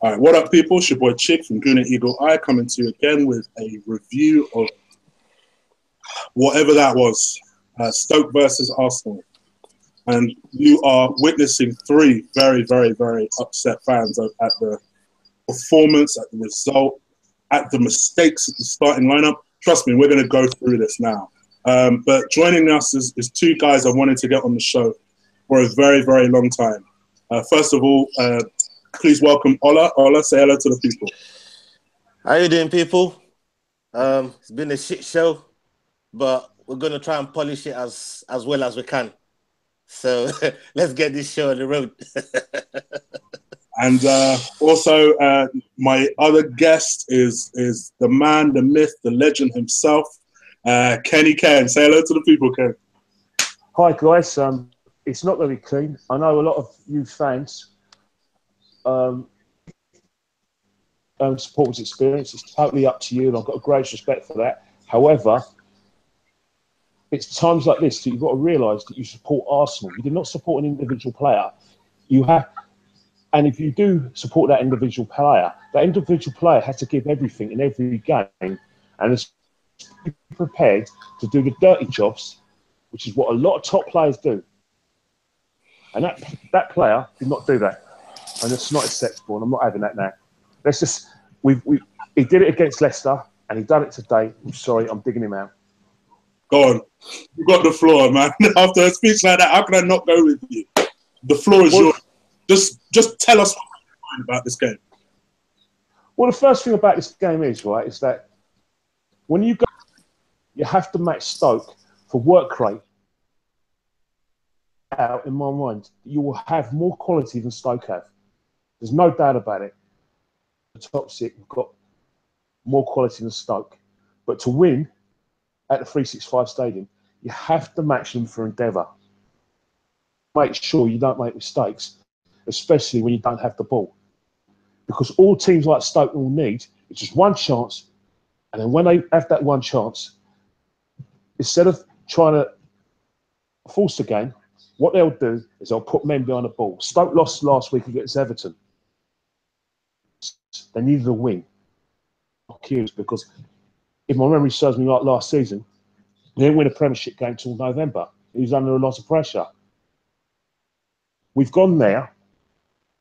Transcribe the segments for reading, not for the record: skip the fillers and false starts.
All right, what up, people? It's your boy Chick from Guna Eagle Eye coming to you again with a review of whatever that was, Stoke versus Arsenal. And you are witnessing three very, very, very upset fans at the performance, at the result, at the mistakes at the starting lineup. Trust me, we're going to go through this now. But joining us is two guys I wanted to get on the show for a very, very long time. First of all, please welcome Ola. Ola, say hello to the people. How you doing, people? It's been a shit show, but we're going to try and polish it as well as we can. So let's get this show on the road. And also, my other guest is the man, the myth, the legend himself, Kenny Ken. Say hello to the people, Ken. Hi, guys. It's not very clean. I know a lot of you fans supporters' experience. It's totally up to you, and I've got a great respect for that. However, it's times like this that you've got to realise that you support Arsenal. You do not support an individual player. You have, and if you do support that individual player has to give everything in every game, and is prepared to do the dirty jobs, which is what a lot of top players do. And that player did not do that. And it's not acceptable, and I'm not having that now. Let's just, he did it against Leicester, and he done it today. I'm sorry, I'm digging him out. Go on. You got the floor, man. After a speech like that, how can I not go with you? The floor is yours. Just tell us what you're mind about this game. Well, the first thing about this game is that when you go, you have to match Stoke for work rate. Out in my mind, you will have more quality than Stoke have. There's no doubt about it. The top six have got more quality than Stoke. But to win at the 365 Stadium, you have to match them for endeavour. Make sure you don't make mistakes, especially when you don't have the ball. Because all teams like Stoke will need is just one chance, and then when they have that one chance, instead of trying to force the game, what they'll do is they'll put men behind the ball. Stoke lost last week against Everton. They needed a win. Because if my memory serves me like last season, they didn't win a Premiership game until November. He was under a lot of pressure. We've gone there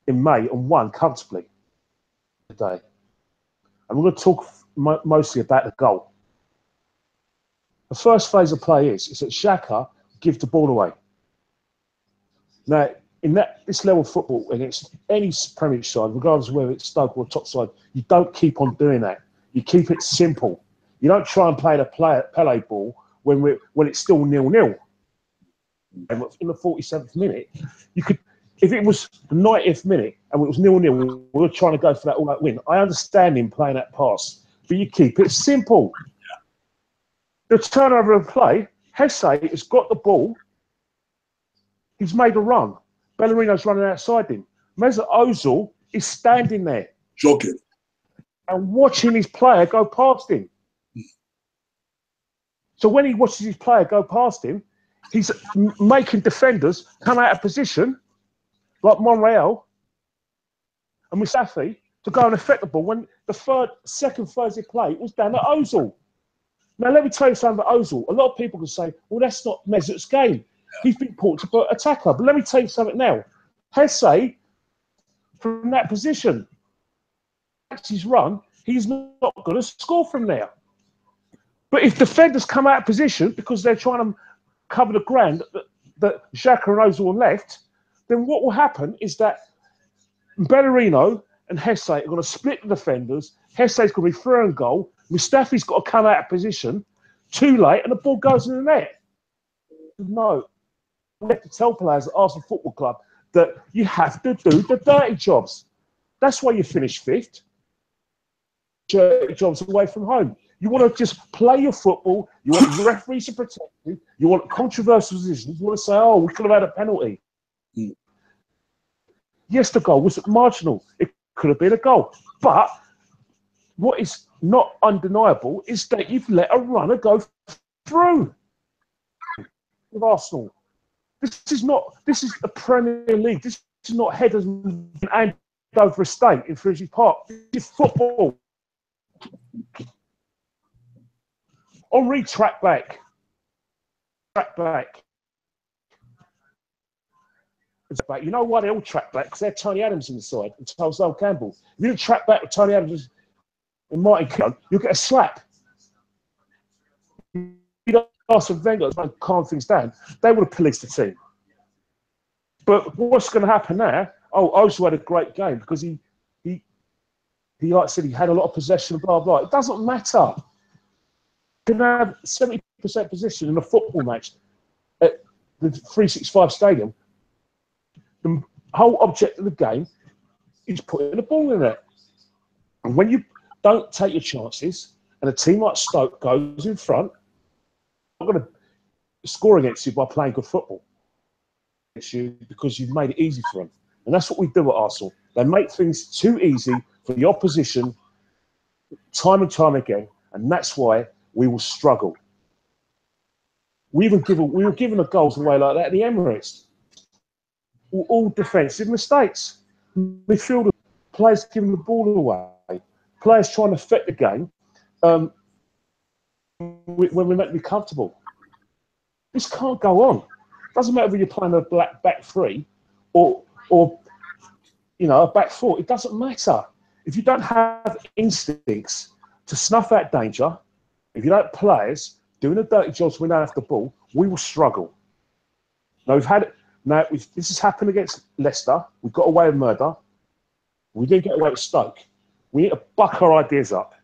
in May and won comfortably today. And we're going to talk mostly about the goal. The first phase of play is that Xhaka gives the ball away. Now, in this level of football, against any Premiership side, regardless of whether it's Stoke or top side, you don't keep on doing that. You keep it simple. You don't try and play the Pele ball when it's still 0-0. And in the 47th minute, you could, if it was the 90th minute and it was 0-0, we were trying to go for that all-out win. I understand him playing that pass, but you keep it simple. The turnover of play, Hesse has got the ball. He's made a run. Bellerino's running outside him. Mesut Ozil is standing there, jogging, and watching his player go past him. So when he watches his player go past him, he's making defenders come out of position, like Monereal and Mustafi, to go and affect the ball. When the second phase of play was down to Ozil. Now, let me tell you something about Ozil. A lot of people can say, well, that's not Mesut's game. He's been brought to put attacker. But let me tell you something now. Hesse, from that position, that's his run, he's not going to score from there. But if defenders come out of position because they're trying to cover the ground that Xhaka and Ozil are left, then what will happen is that Bellerin and Hesse are going to split the defenders. Hesse's going to be through and goal. Mustafi's got to come out of position too late, and the ball goes in the net. No. We have to tell players at Arsenal Football Club that you have to do the dirty jobs. That's why you finish fifth. Dirty jobs away from home. You want to just play your football. You want the referees to protect you. You want controversial decisions. You want to say, oh, we could have had a penalty. Yes, the goal was marginal. It could have been a goal. But what is not undeniable is that you've let a runner go through with Arsenal. This is the Premier League. This is not headers and over a state in Fridley Park. It's football. Henri track back. You know why they all track back? Because they had Tony Adams in the side and Sol Campbell. If you didn't track back with Tony Adams and Martin Keown, you'll get a slap. You don't ask Wenger to calm things down. They would have policed the team. But what's going to happen now? Ozil had a great game because he like I said, he had a lot of possession, blah, blah. It doesn't matter. You can have 70% possession in a football match at the 365 stadium. The whole object of the game is putting the ball in there. And when you don't take your chances and a team like Stoke goes in front, I'm going to score against you by playing good football. Because you've made it easy for them. And that's what we do at Arsenal. They make things too easy for the opposition time and time again, and that's why we will struggle. We were given the goals away like that at the Emirates. All defensive mistakes. Midfield players giving the ball away. Players trying to affect the game when we're meant to be comfortable. This can't go on. Doesn't matter if you're playing a back three or a back four. It doesn't matter. If you don't have instincts to snuff out danger, if you don't have players doing the dirty jobs when they have the ball, we will struggle. Now this has happened against Leicester. We got away with murder. We didn't get away with Stoke. We need to buck our ideas up.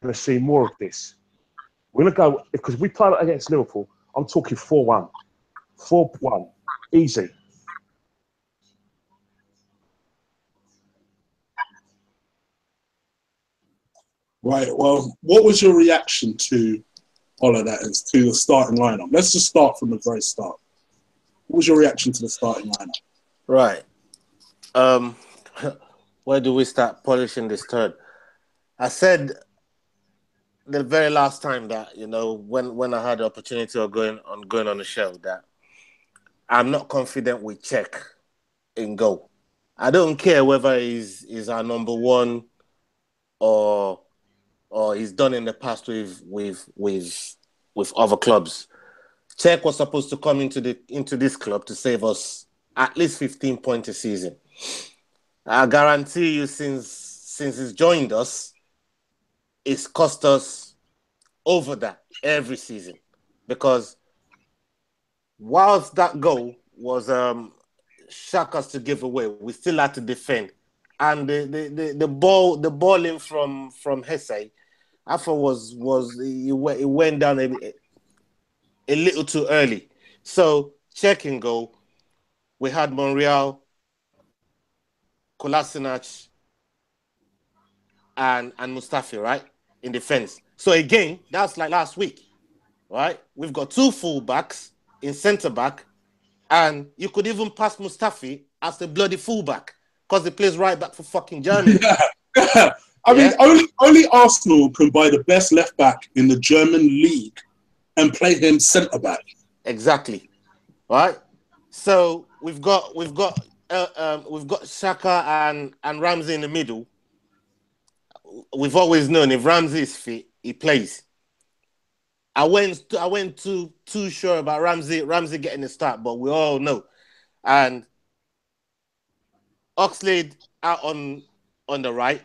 We're going to see more of this. We're going to go, because we play against Liverpool, I'm talking 4-1. 4-1. Easy. Right. Well, what was your reaction to all of that, to the starting lineup? Let's just start from the very start. What was your reaction to the starting lineup? Right. Where do we start polishing this turd? I said the very last time that, when I had the opportunity of going on the show, that I'm not confident with Cech in goal. I don't care whether he's our number one or he's done in the past with other clubs. Cech was supposed to come into this club to save us at least 15 points a season. I guarantee you, since he's joined us, it's cost us over that every season. Because whilst that goal was Xhaka's to give away, we still had to defend. And the ball in from Hesse, I thought it went down a little too early. So checking goal, we had Monereal, Kolasinac, and Mustafi, right, in defense. So again, that's like last week, right? We've got two fullbacks in centre back, and you could even pass Mustafi as the bloody fullback because he plays right back for fucking Germany. Yeah. I mean, only Arsenal can buy the best left back in the German league and play him centre back. Exactly, right? So we've got Xhaka and Ramsey in the middle. We've always known if Ramsey is fit, he plays. I went too sure about Ramsey getting the start, but we all know. And Oxlade out on the right,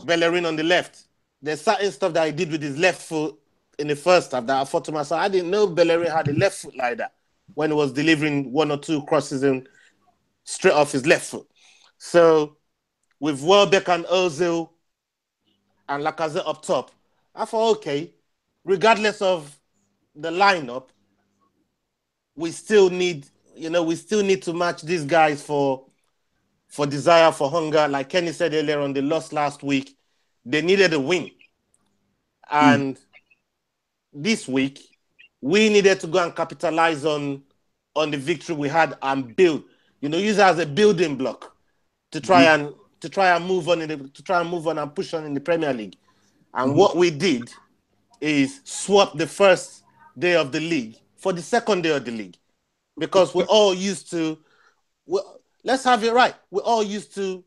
Bellerin on the left. There's certain stuff that he did with his left foot in the first half that I thought to myself, I didn't know Bellerin had a left foot like that when he was delivering one or two crosses in straight off his left foot. So with Welbeck and Ozil and Lacazette up top, I thought, okay, regardless of the lineup, we still need to match these guys for desire, for hunger. Like Kenny said earlier on, they lost last week. They needed a win. And this week, we needed to go and capitalize on the victory we had and build. Use it as a building block to try and move on and push on in the Premier League. And what we did is swap the first day of the league for the second day of the league, because we're all used to. Let's have it right. We're all used to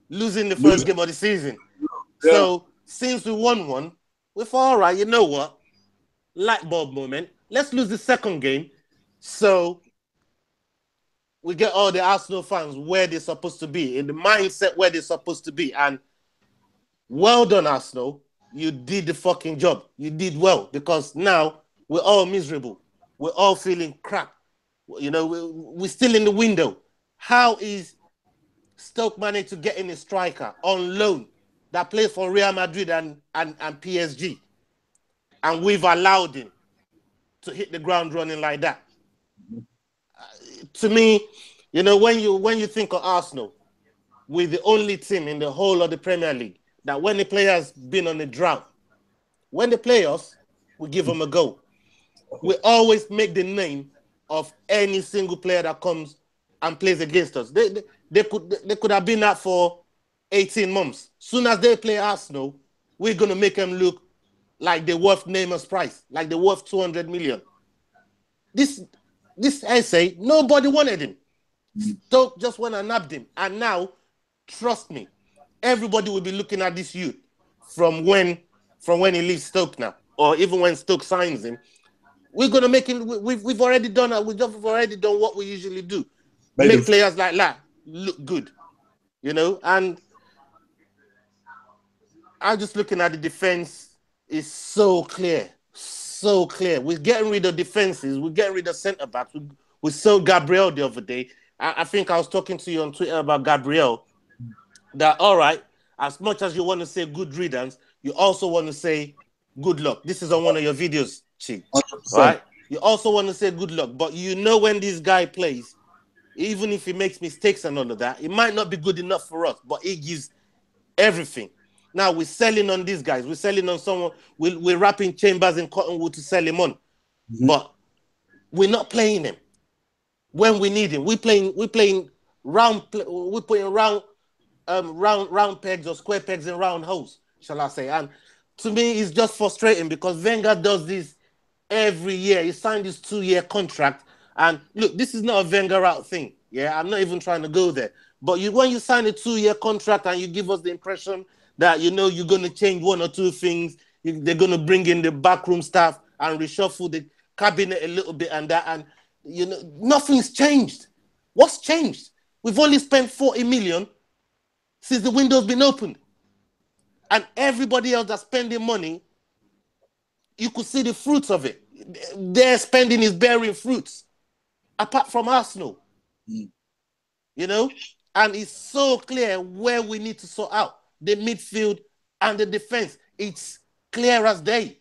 losing the first game of the season. Yeah. So since we won one, we thought, all right, you know what? Light bulb moment. Let's lose the second game. So we get all the Arsenal fans where they're supposed to be, in the mindset where they're supposed to be. And well done, Arsenal. You did the fucking job. You did well, because now we're all miserable. We're all feeling crap. You know, we're still in the window. How is Stoke managed to get in a striker on loan that plays for Real Madrid and PSG? And we've allowed him to hit the ground running like that. To me, you know, when you think of Arsenal, we're the only team in the whole of the Premier League that when the players been on a drought, when they play us, we give them a go. We always make the name of any single player that comes and plays against us. They could have been that for 18 months. Soon as they play Arsenal, we're going to make them look like they're worth Neymar's price, like they're worth 200 million. This essay, nobody wanted him. Stoke just went and nabbed him. And now, trust me, everybody will be looking at this youth from when he leaves Stoke now, or even when Stoke signs him. We're going to make him, we've already done it. We've already done what we usually do. Make players like that look good, you know? And I'm just looking at the defense. It's so clear. So clear. We're getting rid of defenses. We're getting rid of centre-backs. We sold Gabriel the other day. I think I was talking to you on Twitter about Gabriel. That, all right, as much as you want to say good riddance, you also want to say good luck. This is on one of your videos, Chi. Right? You also want to say good luck. But you know when this guy plays, even if he makes mistakes and all of that, it might not be good enough for us, but he gives everything. Now we're selling on these guys. We're selling on someone. We're wrapping Chambers in cotton wool to sell him on, but we're not playing him when we need him. We're playing round. We're putting round pegs or square pegs in round holes, shall I say? And to me, it's just frustrating because Wenger does this every year. He signed this 2-year contract, and look, this is not a Wenger out thing. Yeah, I'm not even trying to go there. But when you sign a 2-year contract and you give us the impression that, you know, you're going to change one or two things. They're going to bring in the backroom staff and reshuffle the cabinet a little bit and that. And, you know, nothing's changed. What's changed? We've only spent 40 million since the window's been opened. And everybody else that's spending money, you could see the fruits of it. Their spending is bearing fruits, apart from Arsenal. You know? And it's so clear where we need to sort out the midfield and the defense. It's clear as day.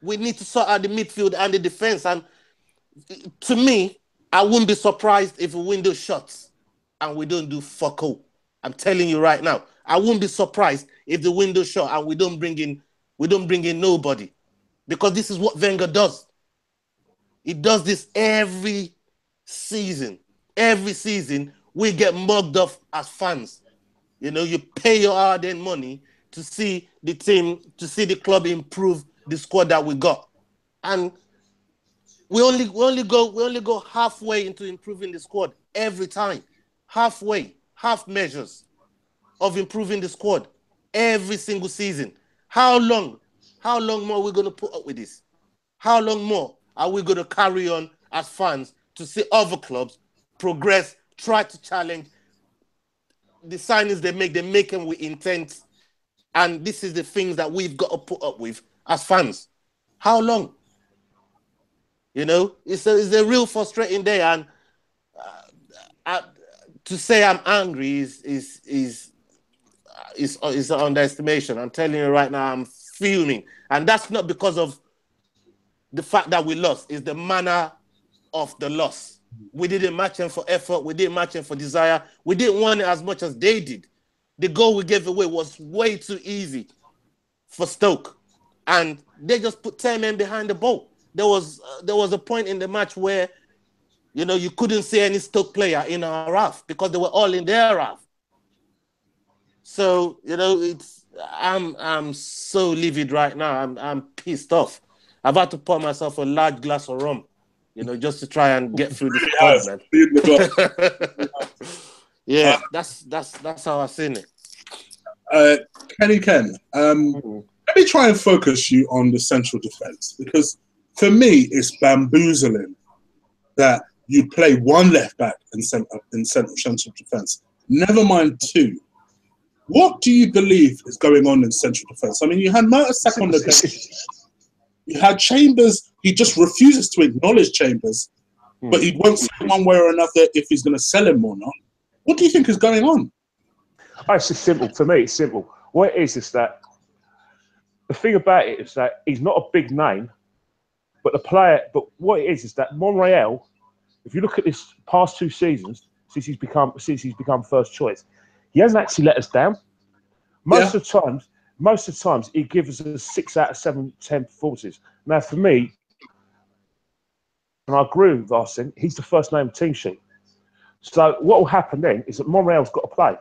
We need to sort out the midfield and the defense. And to me, I wouldn't be surprised if a window shuts and we don't do fuck all. I'm telling you right now. I wouldn't be surprised if the window shut and we don't bring in nobody. Because this is what Wenger does. He does this every season. Every season, we get mugged off as fans. You know, you pay your hard-earned money to see the team, to see the club improve the squad that we got. And we only go halfway into improving the squad every time. Halfway, half measures of improving the squad every single season. How long more are we going to put up with this? How long more are we going to carry on as fans to see other clubs progress, try to challenge? The signings they make them with intent. And this is the things that we've got to put up with as fans. How long? You know, it's a real frustrating day. And to say I'm angry is an underestimation. I'm telling you right now, I'm fuming. And that's not because of the fact that we lost. It's the manner of the loss. We didn't match them for effort. We didn't match them for desire. We didn't want it as much as they did. The goal we gave away was way too easy for Stoke. And they just put 10 men behind the ball. There was a point in the match where, you know, you couldn't see any Stoke player in our half because they were all in their half. So, you know, I'm so livid right now. I'm pissed off. I've had to pour myself a large glass of rum, you know, just to try and get through this point, man. Yeah, that's how I seen it. Kenny Ken, let me try and focus you on the central defence, because for me it's bamboozling that you play one left back in central defence. Never mind two. What do you believe is going on in central defence? I mean, you had Mertesacker on the bench. You had Chambers. He just refuses to acknowledge Chambers, but he won't say one way or another if he's going to sell him or not. What do you think is going on? Oh, it's just simple. For me, it's simple. What it is that the thing about it is that he's not a big name, but the player. But what it is that Monereal, if you look at this past 2 seasons since he's become first choice, he hasn't actually let us down. Most of the times, he gives us 6 out of 7, 10 performances. Now, for me, and I agree with Arsene, he's the first name team sheet. So what will happen then is that Monereal's got to play,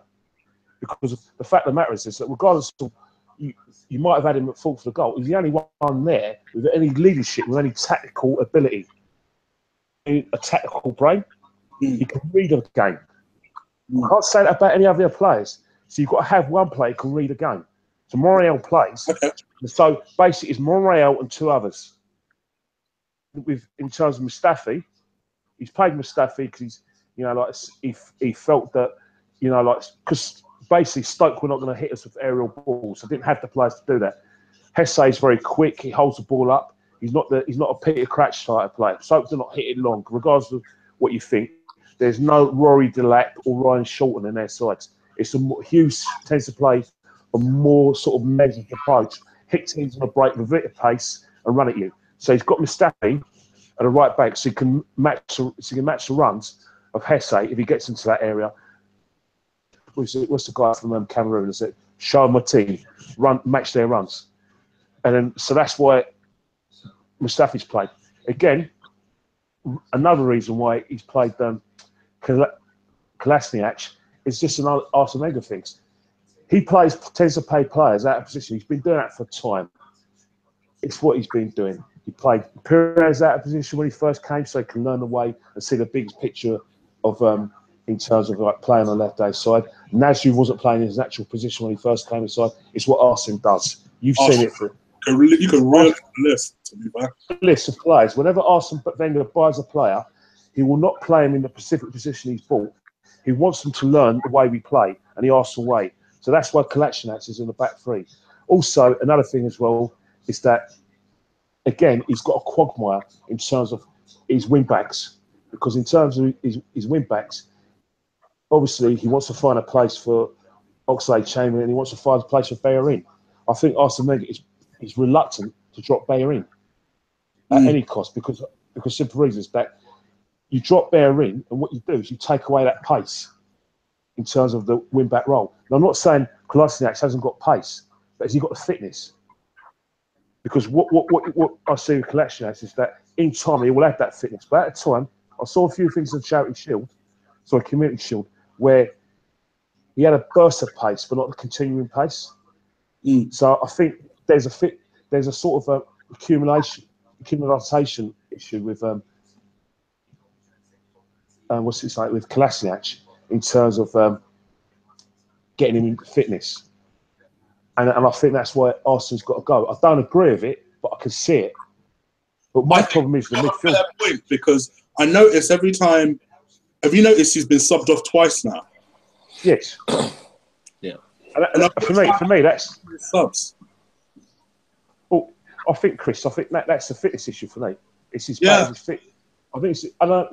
because the fact of the matter is that regardless of you might have had him at fault for the goal, he's the only one there with any leadership, with any tactical ability, a tactical brain. He can read a game. I can't say that about any other players. So you've got to have one player who can read a game. So Monereal plays. Okay. So basically, it's Monereal and 2 others. In terms of Mustafi, he's played Mustafi because he's, he felt that, because basically Stoke were not going to hit us with aerial balls. So didn't have the players to do that. Hesse is very quick. He holds the ball up. He's not a Peter Crouch type player. Stoke do not hit it long, regardless of what you think. There's no Rory Delap or Ryan Shorten in their sides. It's Hughes tends to play a more sort of measured approach, hit teams on a break with a bit of pace and run at you. So he's got Mustafi at a right back, so he can match the runs of Hesse if he gets into that area. What's the guy from Cameroon? Is it show my team, match their runs, and then so that's why Mustafi's played. Again, another reason why he's played Kolasinac is just another Arsene Wenger thing. He tends to play players out of position. He's been doing that for time. It's what he's been doing. He played Perez out of position when he first came, so he can learn the way and see the biggest picture of in terms of like playing on the left-hand side. Nasri wasn't playing in his natural position when he first came inside. It's what Arsene does. You've seen it for. You can roll the list. To be back. List of players. Whenever Arsene Wenger buys a player, he will not play him in the specific position he's bought. He wants them to learn the way we play, and he asks the way. So that's why Kolasinac is in the back 3. Also, another thing as well is that, again, he's got a quagmire in terms of his wing-backs. Because in terms of his wing-backs, obviously he wants to find a place for Oxlade-Chamberlain and he wants to find a place for Bellerin. I think Arsene Wenger is reluctant to drop Bellerin at any cost because simple reasons that you drop Bellerin and what you do is you take away that pace in terms of the wing-back role. Now, I'm not saying Kolasinac hasn't got pace, but has he got the fitness? Because what I see with Kolasinac is that in time he will have that fitness. But at a time, I saw a few things in Community Shield, where he had a burst of pace, but not the continuing pace. So I think there's a sort of accumulation issue with with Kolasinac in terms of getting him into fitness. And I think that's why Arsenal's got to go. I don't agree with it, but I can see it. But my problem is the midfield. That point, because I notice every time. Have you noticed he's been subbed off twice now? Yes. Yeah. And for me, that's subs. Well, I think Chris. That's a fitness issue for me. It's his back, his fit. I think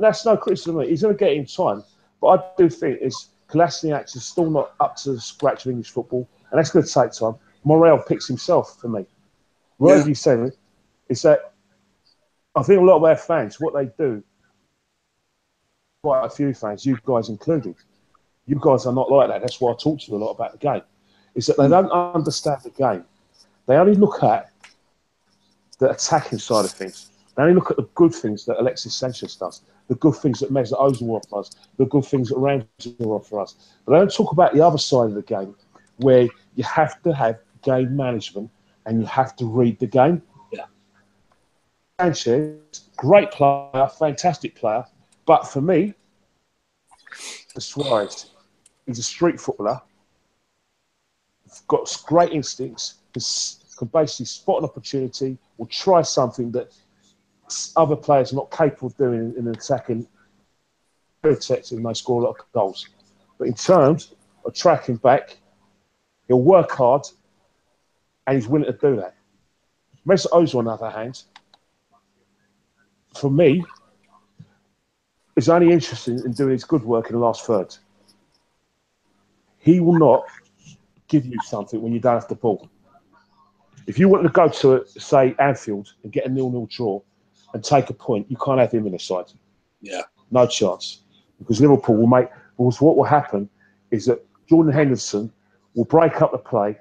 that's no criticism of me. He's going to get it in time, but I do think Kolasinac is still not up to the scratch of English football, and that's going to take time. Monereal picks himself for me. Whatever you say, is that I think a lot of our fans, what they do, quite a few fans, you guys included, you guys are not like that. That's why I talk to you a lot about the game. Is that they don't understand the game. They only look at the attacking side of things. They only look at the good things that Alexis Sanchez does, the good things that Mesut Ozil does, the good things that Ramsey offer us. But they don't talk about the other side of the game, where you have to have game management and you have to read the game. Yeah. Sanchez, great player, fantastic player, but for me, the Suarez. He's a street footballer. Got great instincts. Can basically spot an opportunity or try something that other players are not capable of doing in an attacking protecting, and they score a lot of goals. But in terms of tracking back, he'll work hard and he's willing to do that. Mesut Ozil, on the other hand, for me, is only interested in doing his good work in the last third. He will not give you something when you don't have the ball. If you want to go to, say, Anfield and get a 0-0 draw and take a point, you can't have him in the side. Yeah. No chance. Because Liverpool will make... Because what will happen is that Jordan Henderson will break up the play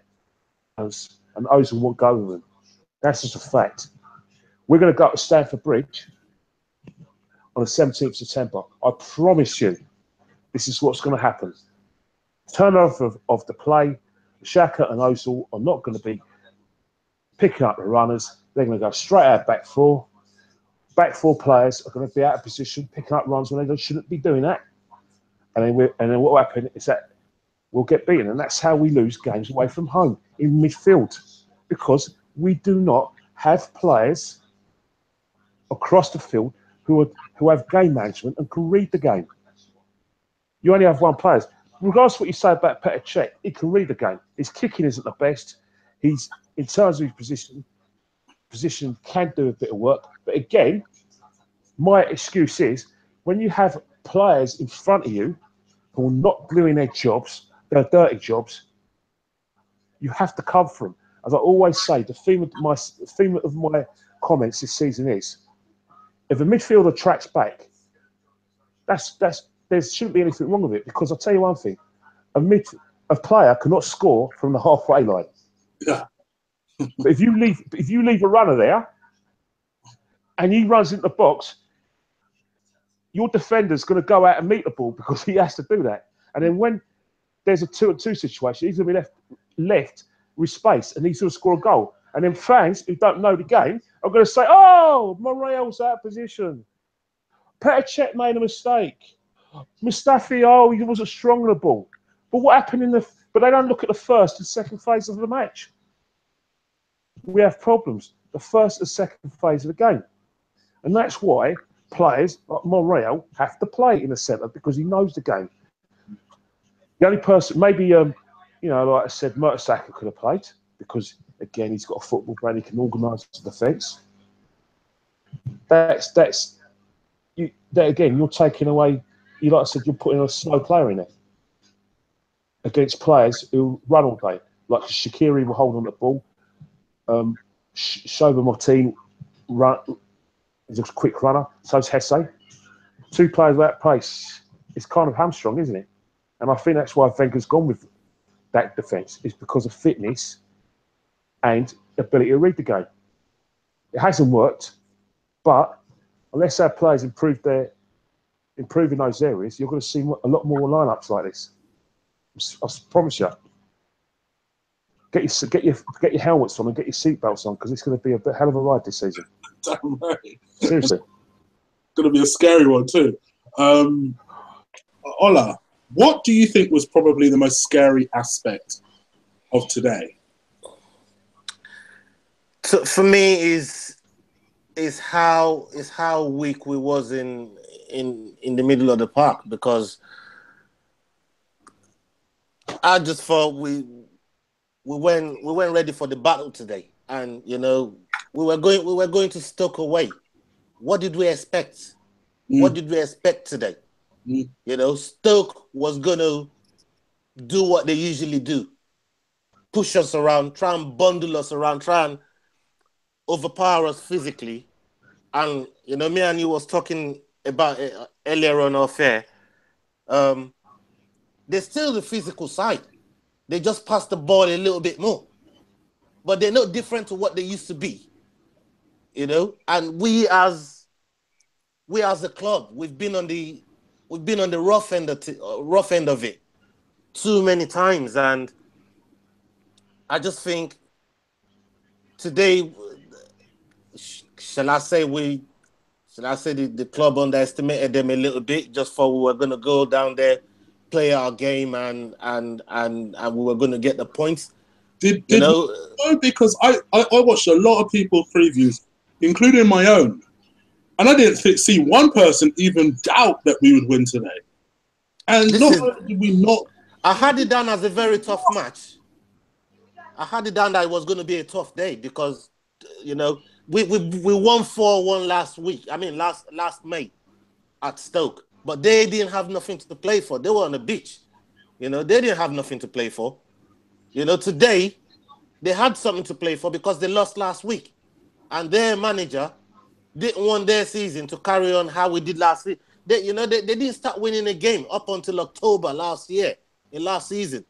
and Ozil won't go with him. That's just a fact. We're going to go to Stamford Bridge on the 17th of September. I promise you, this is what's going to happen. Turnover of the play. Xhaka and Ozil are not going to be picking up the runners. They're going to go straight out back four. Back four players are going to be out of position, picking up runs when they shouldn't be doing that. And then what will happen is that we'll get beaten. And that's how we lose games away from home in midfield. Because we do not have players across the field who have game management and can read the game. You only have one player. Regardless of what you say about Petr Cech, he can read the game. His kicking isn't the best. He's, in terms of his position can do a bit of work. But again, my excuse is when you have players in front of you who are not doing their jobs, their dirty jobs, you have to cover for them. As I always say, the theme of my comments this season is, if a midfielder tracks back, there shouldn't be anything wrong with it, because I'll tell you one thing, a player cannot score from the halfway line. Yeah. But if you leave a runner there and he runs into the box, your defender's going to go out and meet the ball because he has to do that. And then when there's a 2-on-2 situation, he's going to be left with space and he's going to score a goal. And then fans who don't know the game are going to say, "Oh, Monereal's out of position. Petr Cech made a mistake. Mustafi, oh, he wasn't strong on the ball." But what happened but they don't look at the first and second phase of the match. We have problems. The first and second phase of the game. And that's why players like Monereal have to play in the centre, because he knows the game. The only person, maybe, like I said, Mustafi could have played, because, again, he's got a football brain, he can organise the defence. Again, you're taking away, like I said, you're putting a slow player in there against players who run all day. Like Shaqiri will hold on the ball. Shoba Martin is a quick runner. So's Hesse. Two players without pace. It's kind of hamstrung, isn't it? And I think that's why Wenger's gone with that defence, is because of fitness and ability to read the game. It hasn't worked, but unless our players improve in those areas, you're going to see a lot more lineups like this. I promise you. Get your helmets on and get your seatbelts on, because it's going to be a hell of a ride this season. Damn right. Seriously. It's going to be a scary one too. Ola, what do you think was probably the most scary aspect of today? So for me, is how weak we was in the middle of the park, because I just thought we weren't ready for the battle today, and we were going to Stoke away. What did we expect? What did we expect today? Stoke was gonna do what they usually do: push us around, try and bundle us around, try and overpower us physically. And me and you was talking about it earlier on off air. There's still the physical side. They just pass the ball a little bit more, but they're not different to what they used to be, And we as a club, we've been on the rough end of it too many times, and I just think today, shall I say the club underestimated them a little bit, just for we were going to go down there, play our game and we were going to get the points. Did no, because I watched a lot of people's previews, including my own, and I didn't see one person even doubt that we would win today. And did we not. I had it down as a very tough match. I had it down that it was going to be a tough day because, you know, we won 4-1 last week. I mean, last May at Stoke. But they didn't have nothing to play for. They were on the beach. You know, they didn't have nothing to play for. You know, today, they had something to play for because they lost last week. And their manager didn't want their season to carry on how we did last week. They didn't start winning a game up until October last season.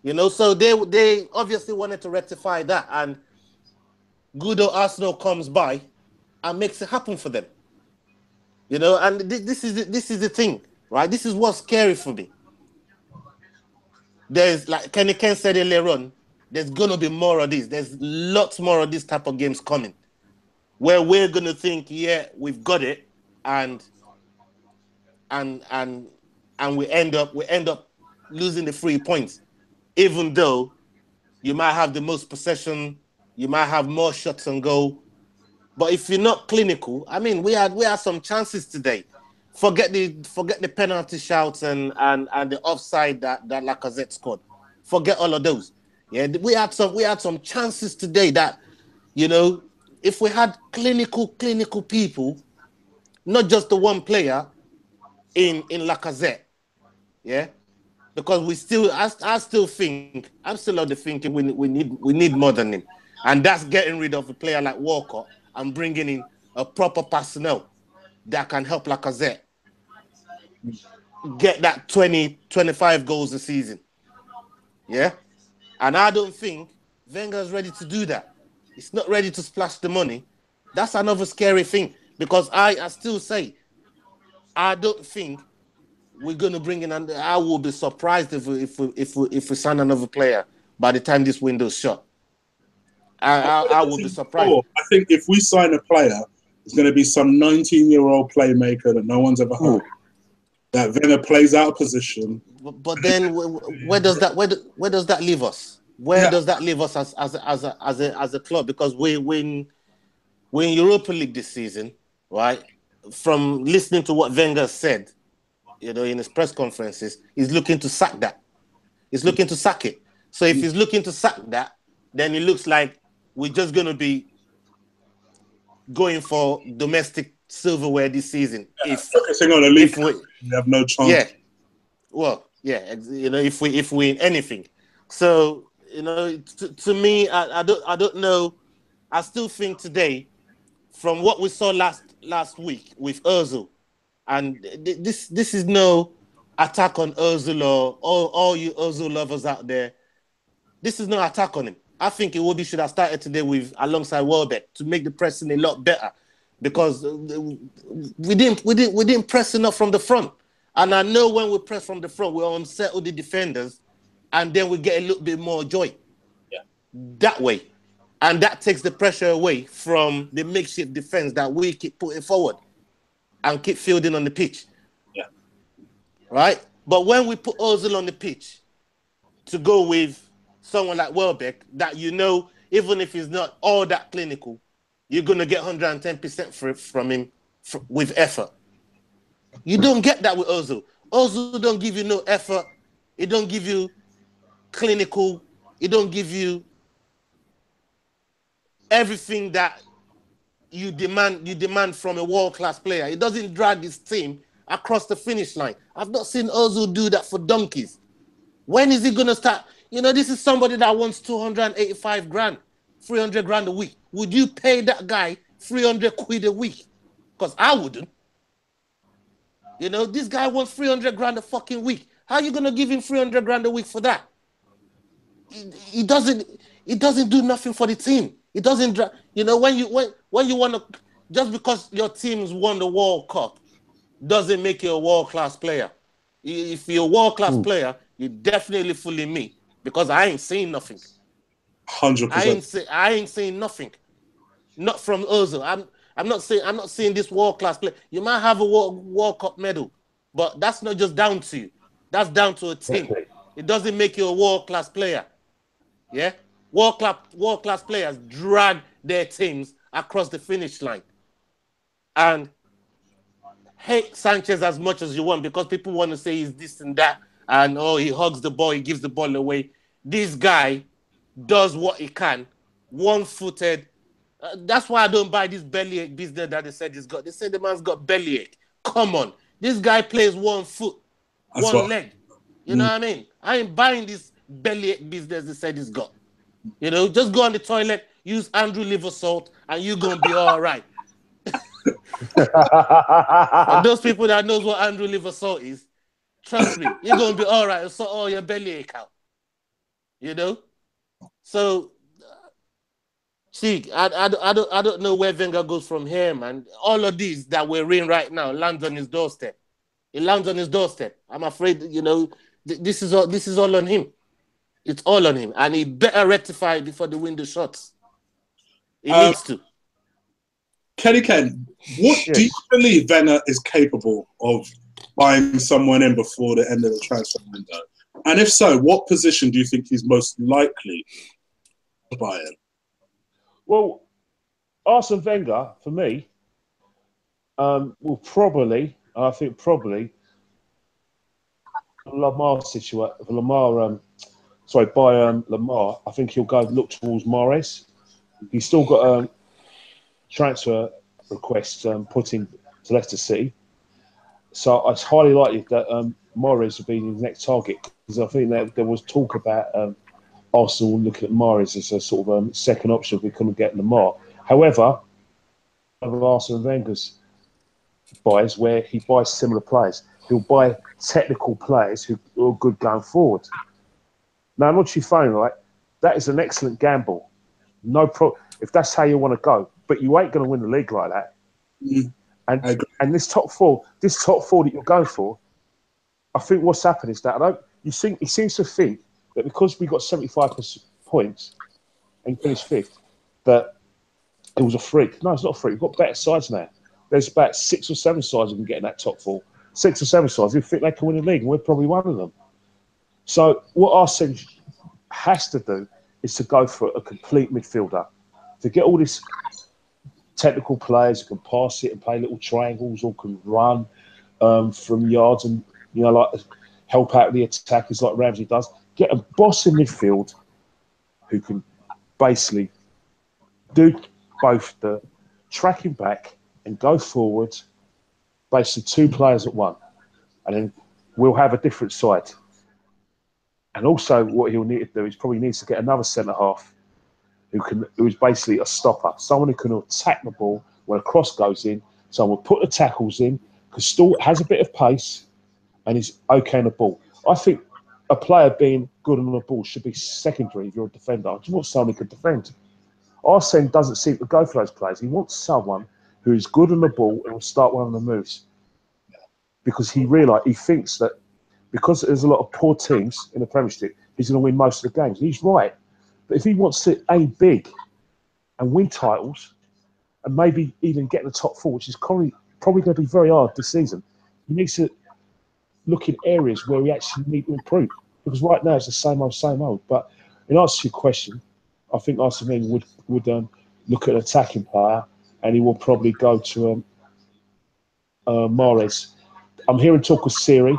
You know, so they obviously wanted to rectify that. And good old Arsenal comes by and makes it happen for them. You know, and this is the thing, right? This is what's scary for me. There's, like Kenny Ken said earlier on, there's going to be more of this. There's lots more of this type of games coming where we're going to think, yeah, we've got it, and we end up losing the 3 points, even though you might have the most possession, you might have more shots on goal. But if you're not clinical, I mean, we had some chances today. Forget the penalty shouts and the offside that Lacazette scored. Forget all of those. Yeah, we had some chances today that, you know, if we had clinical people, not just the one player in Lacazette, yeah, because I'm still of the thinking we need more than him, and that's getting rid of a player like Walker and bringing in a proper personnel that can help Lacazette get that 20-25 goals a season. Yeah? And I don't think Wenger's ready to do that. He's not ready to splash the money. That's another scary thing, because I still say, I don't think we're going to bring in, and I will be surprised if we sign another player by the time this window's shut. I will be surprised. I think if we sign a player, it's going to be some 19-year-old playmaker that no one's ever heard. That Wenger plays out of position. But then where does that leave us? Where does that leave us as a club? Because we win Europa League this season, right? From listening to what Wenger said, you know, in his press conferences, he's looking to sack that. He's looking to sack it. So if he's looking to sack that, then it looks like we're just going to be going for domestic silverware this season. Focusing on the league, we have no chance. Yeah. Well, yeah, you know, if we win anything. So, you know, to me, I don't know. I still think today, from what we saw last week with Ozil, and this is no attack on Ozil or all you Ozil lovers out there. This is no attack on him. I think Iwobi should have started today alongside Welbeck to make the pressing a lot better, because we didn't press enough from the front. And I know when we press from the front, we unsettle the defenders, and then we get a little bit more joy. Yeah. That way. And that takes the pressure away from the makeshift defense that we keep putting forward and keep fielding on the pitch. Yeah. Right? But when we put Ozil on the pitch to go with someone like Welbeck, that, you know, even if he's not all that clinical, you're going to get 110% from him with effort. You don't get that with Ozil. Ozil don't give you no effort. He don't give you clinical. He don't give you everything that you demand from a world-class player. He doesn't drag his team across the finish line. I've not seen Ozil do that for donkeys. When is he going to start? You know, this is somebody that wants 285 grand, 300 grand a week. Would you pay that guy 300 quid a week? Because I wouldn't. You know, this guy wants 300 grand a fucking week. How are you going to give him 300 grand a week for that? He doesn't do nothing for the team. It doesn't, you know, when you want to, just because your team's won the World Cup doesn't make you a world-class player. If you're a world-class player, you're definitely fooling me, because I ain't saying nothing. 100%. I ain't saying nothing. Not from Ozil. I'm not saying this world-class player. You might have a World Cup medal, but that's not just down to you. That's down to a team. It doesn't make you a world-class player. Yeah? World-class players drag their teams across the finish line. And hate Sanchez as much as you want because people want to say he's this and that. And, oh, he hugs the ball, he gives the ball away. This guy does what he can, one-footed. That's why I don't buy this bellyache business that they said he's got. They said the man's got bellyache. Come on. This guy plays one foot, one leg. You know what I mean? I ain't buying this bellyache business they said he's got. You know, just go on the toilet, use Andrew liver salt, and you're going to be all right. And those people that knows what Andrew liver salt is, trust me, you're going to be all right and sort all your bellyache out. You know? So, see, I don't know where Wenger goes from here, man. All of these that we're in right now lands on his doorstep. It lands on his doorstep. I'm afraid, you know, this is all on him. It's all on him. And he better rectify it before the window shuts. He needs to. Kenny Ken, what do you believe Wenger is capable of buying someone in before the end of the transfer window? And if so, what position do you think he's most likely to buy in? Well, Arsene Wenger, for me, will probably, I think probably, Lamar situation, Lamar, by Lamar, I think he'll go look towards Mahrez. He's still got transfer requests put in to Leicester City. So it's highly likely that Mahrez will be his next target because I think that there was talk about Arsenal looking at Mahrez as a sort of second option if we couldn't get Lamar. However, of Arsene Wenger's buys where he buys similar players. He'll buy technical players who are good going forward. Now, I'm not you phone, right? That is an excellent gamble. No problem if that's how you want to go. But you ain't going to win the league like that. And this top four that you're going for, I think what's happened is that he seems to think that because we got 75 points and finished fifth, that it was a freak. No, it's not a freak. We've got better sides now. There's about 6 or 7 sides who can get in that top 4. 6 or 7 sides who think they can win the league, and we're probably one of them. So what Arsene has to do is to go for a complete midfielder. To get all these technical players who can pass it and play little triangles or can run from yards and, you know, like help out the attackers like Ramsey does. Get a boss in midfield who can basically do both the tracking back and go forward, basically 2 players at one. And then we'll have a different side. And also what he'll need to do is probably needs to get another centre-half who is basically a stopper. Someone who can attack the ball when a cross goes in. Someone will put the tackles in because Stoke has a bit of pace and is okay on the ball. I think a player being good on the ball should be secondary if you're a defender. I just want someone who can defend. Arsene doesn't seem to go for those players. He wants someone who is good on the ball and will start one of the moves. Because he thinks that because there's a lot of poor teams in the Premiership, he's going to win most of the games. And he's right. But if he wants to aim big and win titles and maybe even get in the top 4, which is probably going to be very hard this season, he needs to look in areas where we actually need to improve. Because right now it's the same old. But in answer to your question, I think Arsene Wenger would look at an attacking player and he will probably go to Mahrez. I'm hearing talk of Seri,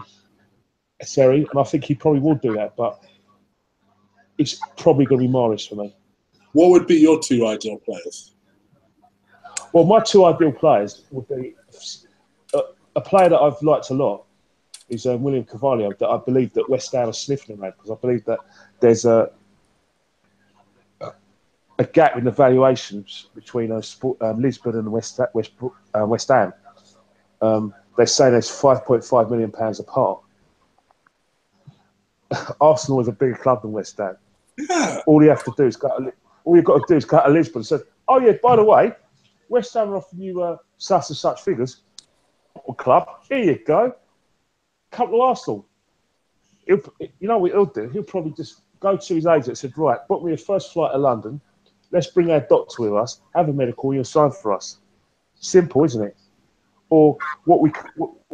and I think he probably will do that, but it's probably going to be Mahrez for me. What would be your 2 ideal players? Well, my 2 ideal players would be a player that I've liked a lot is William Carvalho, that I believe that West Ham are sniffing around because I believe that there's a gap in the valuations between Lisbon and West Ham. They say there's £5.5 million apart. Arsenal is a bigger club than West Ham. Yeah. All you have to do is go to Lisbon and say, "Oh yeah, by the way, West Ham are offering you such and such figures. Club, here you go. Come to Arsenal." You know what he'll do? He'll probably just go to his agent and said, "Right, book me a first flight to London. Let's bring our doctor with us. Have a medical. You'll sign for us." Simple, isn't it? Or what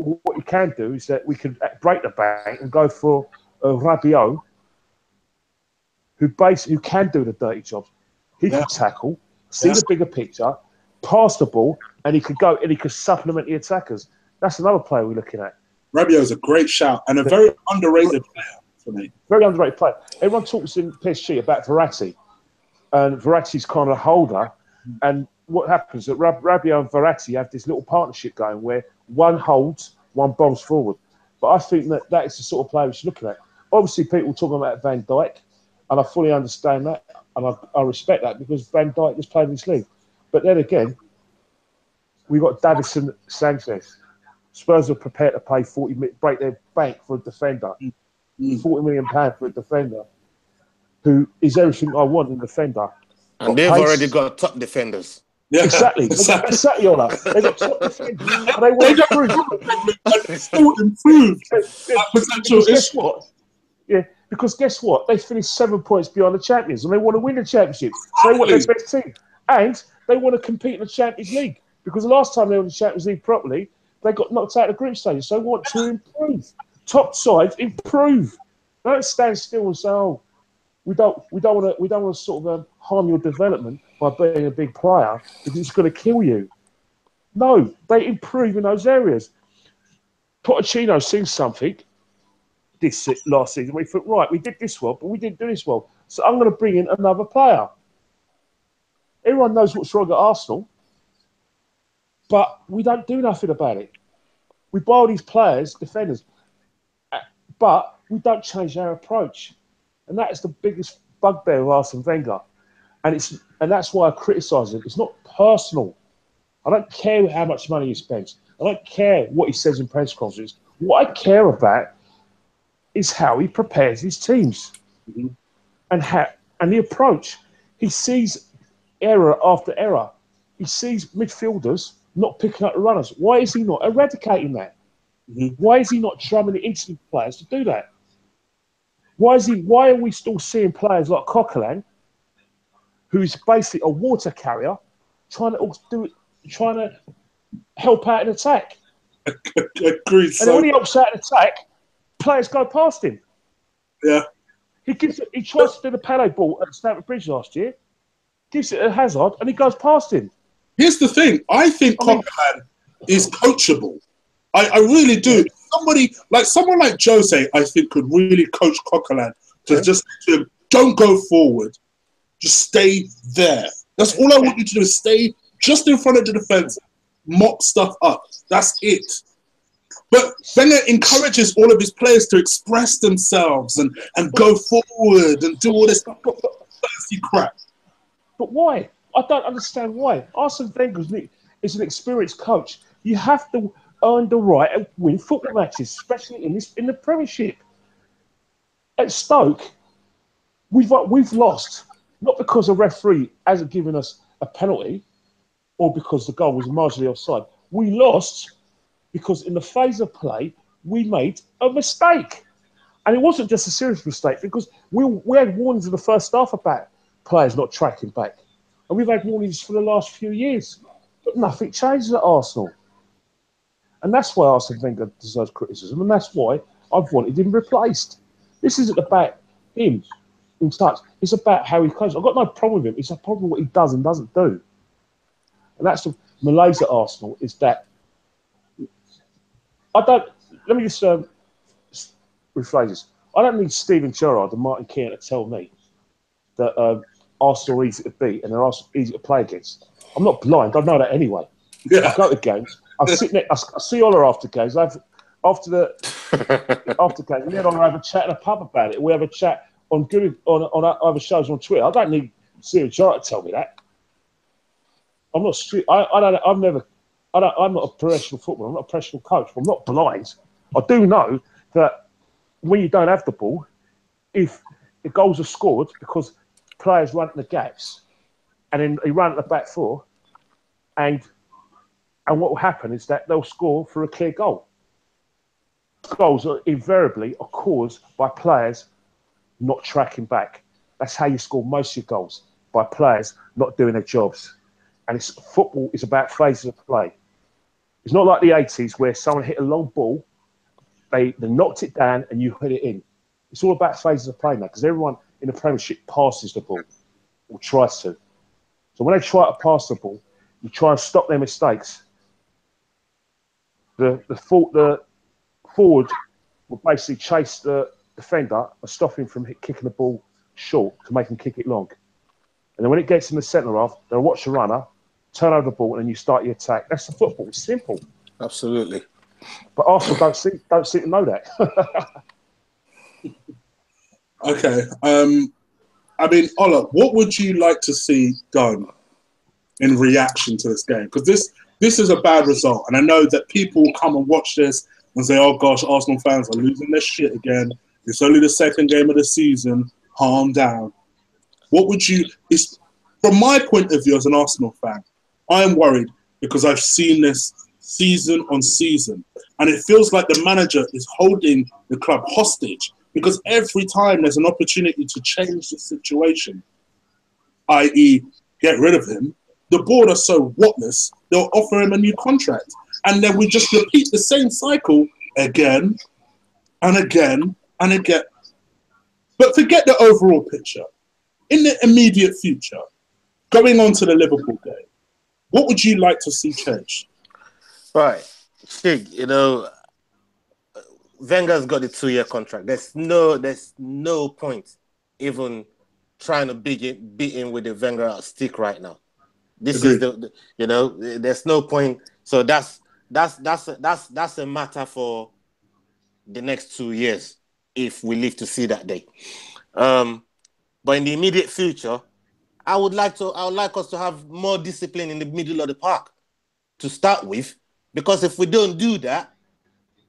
what you can do is that we can break the bank and go for Rabiot, who can do the dirty jobs. He can tackle, see the bigger picture, pass the ball, and he could go and he could supplement the attackers. That's another player we're looking at. Rabiot is a great shout and a very underrated player for me. Very underrated player. Everyone talks in PSG about Verratti, and Verratti's kind of a holder. And what happens is that Rabiot and Verratti have this little partnership going where one holds, one bombs forward. But I think that is the sort of player we should look at. Obviously, people talking about Van Dijk, and I fully understand that, and I respect that because Van Dijk has played in this league. But then again, we've got Davison Sanchez. Spurs are prepared to pay break their bank for a defender, £40 million for a defender, who is everything I want in a defender. And they've already got top defenders. Yeah, exactly, Ola. They've got top defenders, and they want to improve. Still improved. Guess what? Yeah, because guess what? They finished 7 points behind the champions, and they want to win the championship. So they want their best team, and they want to compete in the Champions League because the last time they were in the Champions League properly, they got knocked out of the group stage. So they want to improve. Top side, improve. Don't stand still and say, "Oh, we don't want to sort of harm your development by being a big player because it's going to kill you." No, they improve in those areas. Pochettino seen something this last season. We thought, right, we did this well, but we didn't do this well. So I'm going to bring in another player. Everyone knows what's wrong at Arsenal, but we don't do nothing about it. We buy all these players, defenders, but we don't change our approach. And that is the biggest bugbear of Arsene Wenger. And that's why I criticise him. It's not personal. I don't care how much money he spends. I don't care what he says in press conferences. What I care about is how he prepares his teams and the approach. He sees error after error. He sees midfielders not picking up the runners. Why is he not eradicating that? Why is he not drumming the instant players to do that? Why are we still seeing players like Coquelin, who's basically a water carrier, trying to help out in attack? Agreed. And when he helps out in attack, players go past him. Yeah. He tries to do the Pele ball at Stamford Bridge last year, gives it to Hazard, and he goes past him. Here's the thing. I think Coquelin is coachable. I really do. Someone like Jose, I think, could really coach Coquelin to just don't go forward. Just stay there. That's all I want you to do is stay just in front of the defence, mop stuff up. That's it. But Wenger encourages all of his players to express themselves and go forward and do all this fancy crap. But why? I don't understand why. Arsene Wenger is an experienced coach. You have to earn the right to win football matches, especially in the Premiership. At Stoke, we've lost, not because a referee hasn't given us a penalty or because the goal was marginally offside. We lost because in the phase of play, we made a mistake. And it wasn't just a serious mistake because we had warnings in the first half about players not tracking back. And we've had warnings for the last few years. But nothing changes at Arsenal. And that's why Arsene Wenger deserves criticism. And that's why I've wanted him replaced. This isn't about him in touch. It's about how he coaches. I've got no problem with him. It's a problem with what he does and doesn't do. And that's the malaise at Arsenal is that let me just rephrase this. I don't need Steven Gerrard and Martin Keown to tell me that Arsenal are easy to beat and they're easy to play against. I'm not blind. I know that anyway. Yeah. I go to games. I see Ola after games. After games, we have a chat in a pub about it. We have a chat on other shows on Twitter. I don't need Steven Gerrard to tell me that. I'm not street. I'm not a professional footballer. I'm not a professional coach. I'm not blind. I do know that when you don't have the ball, if the goals are scored because players run at the gaps, and then they run at the back four, and what will happen is that they'll score for a clear goal. Goals are invariably caused by players not tracking back. That's how you score most of your goals, by players not doing their jobs. And football is about phases of play. It's not like the 80s where someone hit a long ball, they knocked it down and you hit it in. It's all about phases of play now because everyone in the Premiership passes the ball or tries to. So when they try to pass the ball, you try and stop their mistakes. The forward will basically chase the defender and stop him from kicking the ball short to make him kick it long. And then when it gets in the centre half, they'll watch the runner, turn over the ball, and then you start your attack. That's the football. It's simple. Absolutely. But Arsenal don't seem to know that. Okay. I mean, Ola, what would you like to see done in reaction to this game? Because this is a bad result. And I know that people will come and watch this and say, oh, gosh, Arsenal fans are losing their shit again. It's only the second game of the season. Calm down. What would you... From my point of view as an Arsenal fan, I am worried because I've seen this season on season. And it feels like the manager is holding the club hostage because every time there's an opportunity to change the situation, i.e. get rid of him, the board are so whatless, they'll offer him a new contract. And then we just repeat the same cycle again and again and again. But forget the overall picture. In the immediate future, going on to the Liverpool game, what would you like to see change? Right. Stig, Wenger's got the 2-year contract. There's no point even trying to beat him with the Wenger stick right now. This Agreed. is there's no point. So that's a matter for the next 2 years if we live to see that day. But in the immediate future, I would like us to have more discipline in the middle of the park to start with, because if we don't do that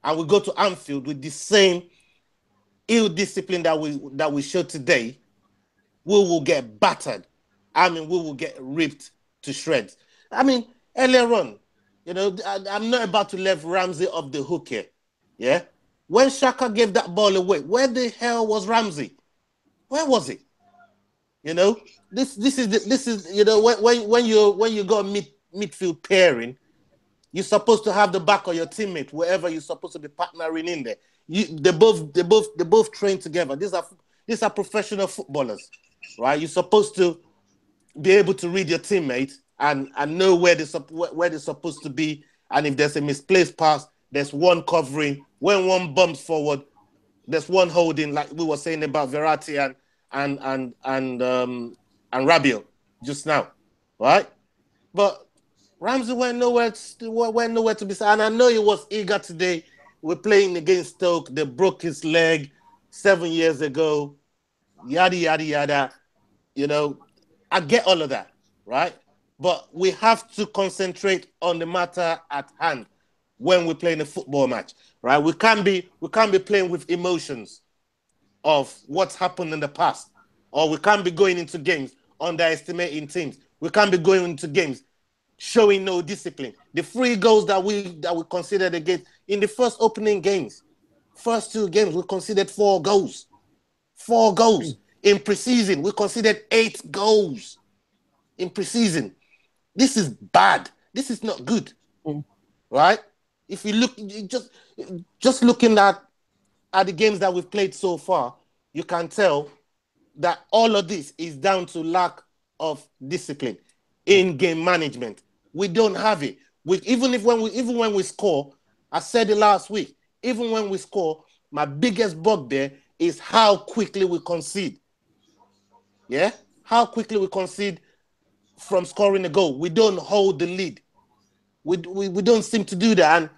and we go to Anfield with the same ill discipline that we showed today, we will get battered. I mean, we will get ripped to shreds. I mean, earlier on, I'm not about to let Ramsey off the hook here. Yeah, when Xhaka gave that ball away, where the hell was Ramsey? Where was he? This is when you got midfield pairing, you're supposed to have the back of your teammate, wherever you're supposed to be partnering in there. They both train together. These are professional footballers, right? You're supposed to be able to read your teammate and know where they're supposed to be. And if there's a misplaced pass, there's one covering. When one bumps forward, there's one holding, like we were saying about Verratti and Rabiot just now, right? But Ramsey went nowhere to be seen. And I know he was eager today. We're playing against Stoke. They broke his leg 7 years ago. Yada, yada, yada. I get all of that, right? But we have to concentrate on the matter at hand when we're playing a football match, right? We can't be playing with emotions of what's happened in the past, or we can't be going into games underestimating teams. We can't be going into games showing no discipline. The 3 goals that we considered against in the first opening games, first 2 games, we considered 4 goals. 4 goals. In preseason, we considered 8 goals. In preseason. This is bad. This is not good. Right? If you look, just looking at the games that we've played so far, you can tell that all of this is down to lack of discipline in game management. We don't have it. Even when we score, I said it last week, even when we score, my biggest bugbear is how quickly we concede. Yeah? How quickly we concede from scoring a goal. We don't hold the lead. We don't seem to do that. And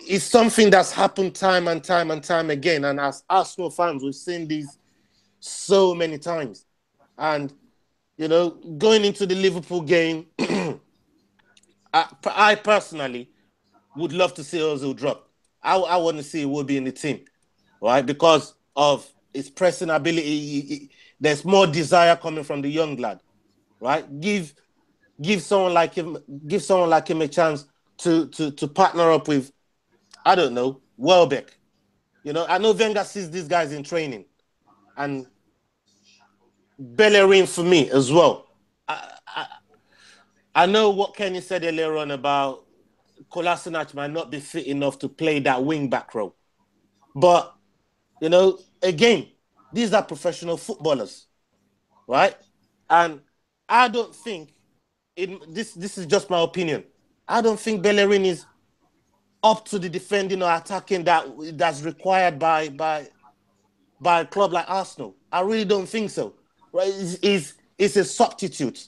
it's something that's happened time and time and time again. And as Arsenal fans, we've seen these so many times. And, going into the Liverpool game, I personally would love to see Ozil drop. I want to see Iwobi in the team, right? Because of his pressing ability. There's more desire coming from the young lad, right? Give someone like him a chance to partner up with, I don't know, Welbeck. I know Wenger sees these guys in training, and Bellerin for me as well. I know what Kenny said earlier on about Kolasinac might not be fit enough to play that wing back role. But, you know, again, these are professional footballers, right? And I don't think, this is just my opinion, I don't think Bellerin is up to the defending or attacking that's required by a club like Arsenal. I really don't think so. Right? It's a substitute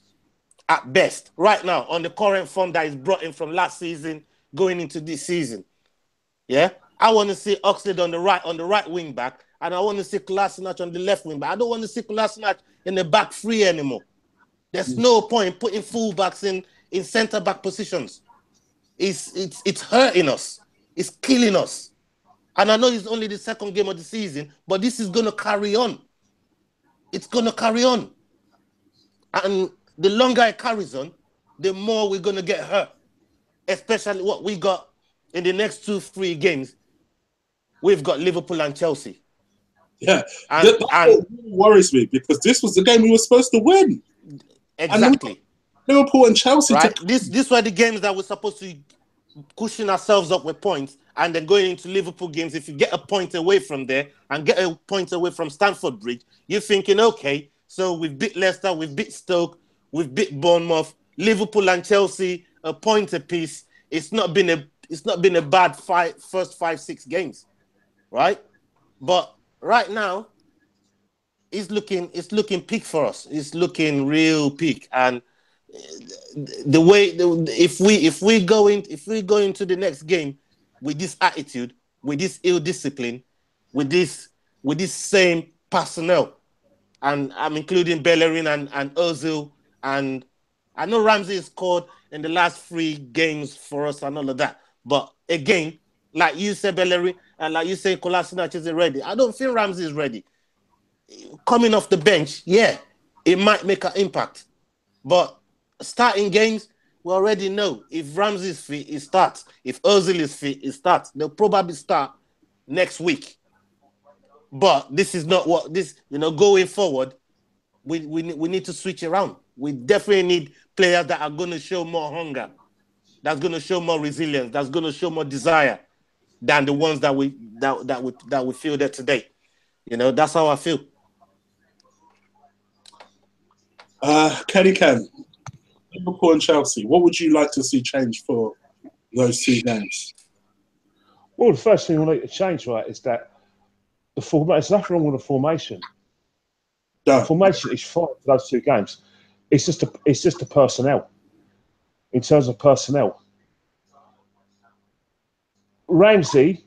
at best right now on the current form that is brought in from last season going into this season. Yeah, I want to see Oxlade on the right wing back, and I want to see Kolasinac on the left wing back. I don't want to see Kolasinac in the back three anymore. There's no point putting fullbacks in centre back positions. It's hurting us. It's killing us. And I know it's only the second game of the season, but this is going to carry on. It's going to carry on. And the longer it carries on, the more we're going to get hurt. Especially what we got in the next 2-3 games. We've got Liverpool and Chelsea. Yeah, that's what really worries me, because this was the game we were supposed to win. Exactly. Liverpool and Chelsea. Right? These were the games that we're supposed to cushion ourselves up with points, and then going into Liverpool games, if you get a point away from there and get a point away from Stamford Bridge, you're thinking, okay, so we've beat Leicester, we've beat Stoke, we've beat Bournemouth, Liverpool and Chelsea, a point apiece. It's not been a bad first 5-6 games, right? But right now, it's looking peak for us. It's looking real peak, and if we go into the next game with this attitude, with this ill discipline, with this same personnel, and I'm including Bellerin and Ozil, and I know Ramsey scored in the last 3 games for us and all of that. But again, like you said, Bellerin, and like you say, Kolasinac isn't ready. I don't feel Ramsey is ready. Coming off the bench, yeah, it might make an impact, but starting games, we already know if Ramsey is fit, he starts. If Ozil is fit, he starts. They'll probably start next week. But this is not what this, going forward, we need to switch around. We definitely need players that are going to show more hunger, that's going to show more resilience, that's going to show more desire than the ones that we feel there today. That's how I feel. Kenny Ken, Liverpool and Chelsea, what would you like to see change for those 2 games? Well, the first thing we need to change, right, is that the formation. There's nothing wrong with the formation. No. The formation is fine for those 2 games. It's just the personnel. In terms of personnel, Ramsey,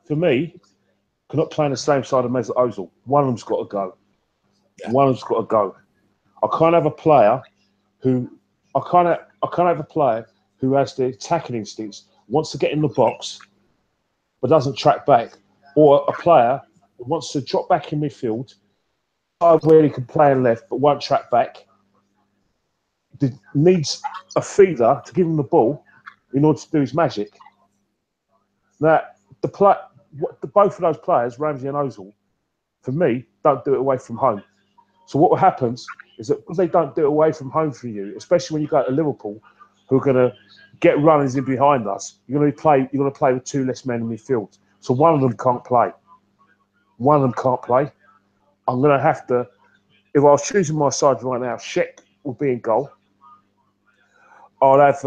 for me, cannot play on the same side of Mesut Ozil. One of them's got to go. Yeah. One of them's got to go. I can't have a player who has the attacking instincts, wants to get in the box, but doesn't track back, or a player who wants to drop back in midfield, where he can play on left but won't track back. Needs a feeder to give him the ball in order to do his magic. Now, both of those players, Ramsey and Ozil, for me, don't do it away from home. So what happens is that because they don't do it away from home for you, especially when you go to Liverpool, who are going to get runners in behind us, you're going to play with 2 less men in midfield. So one of them can't play. I'm going to have to, if I was choosing my side right now, Cech will be in goal. I'll have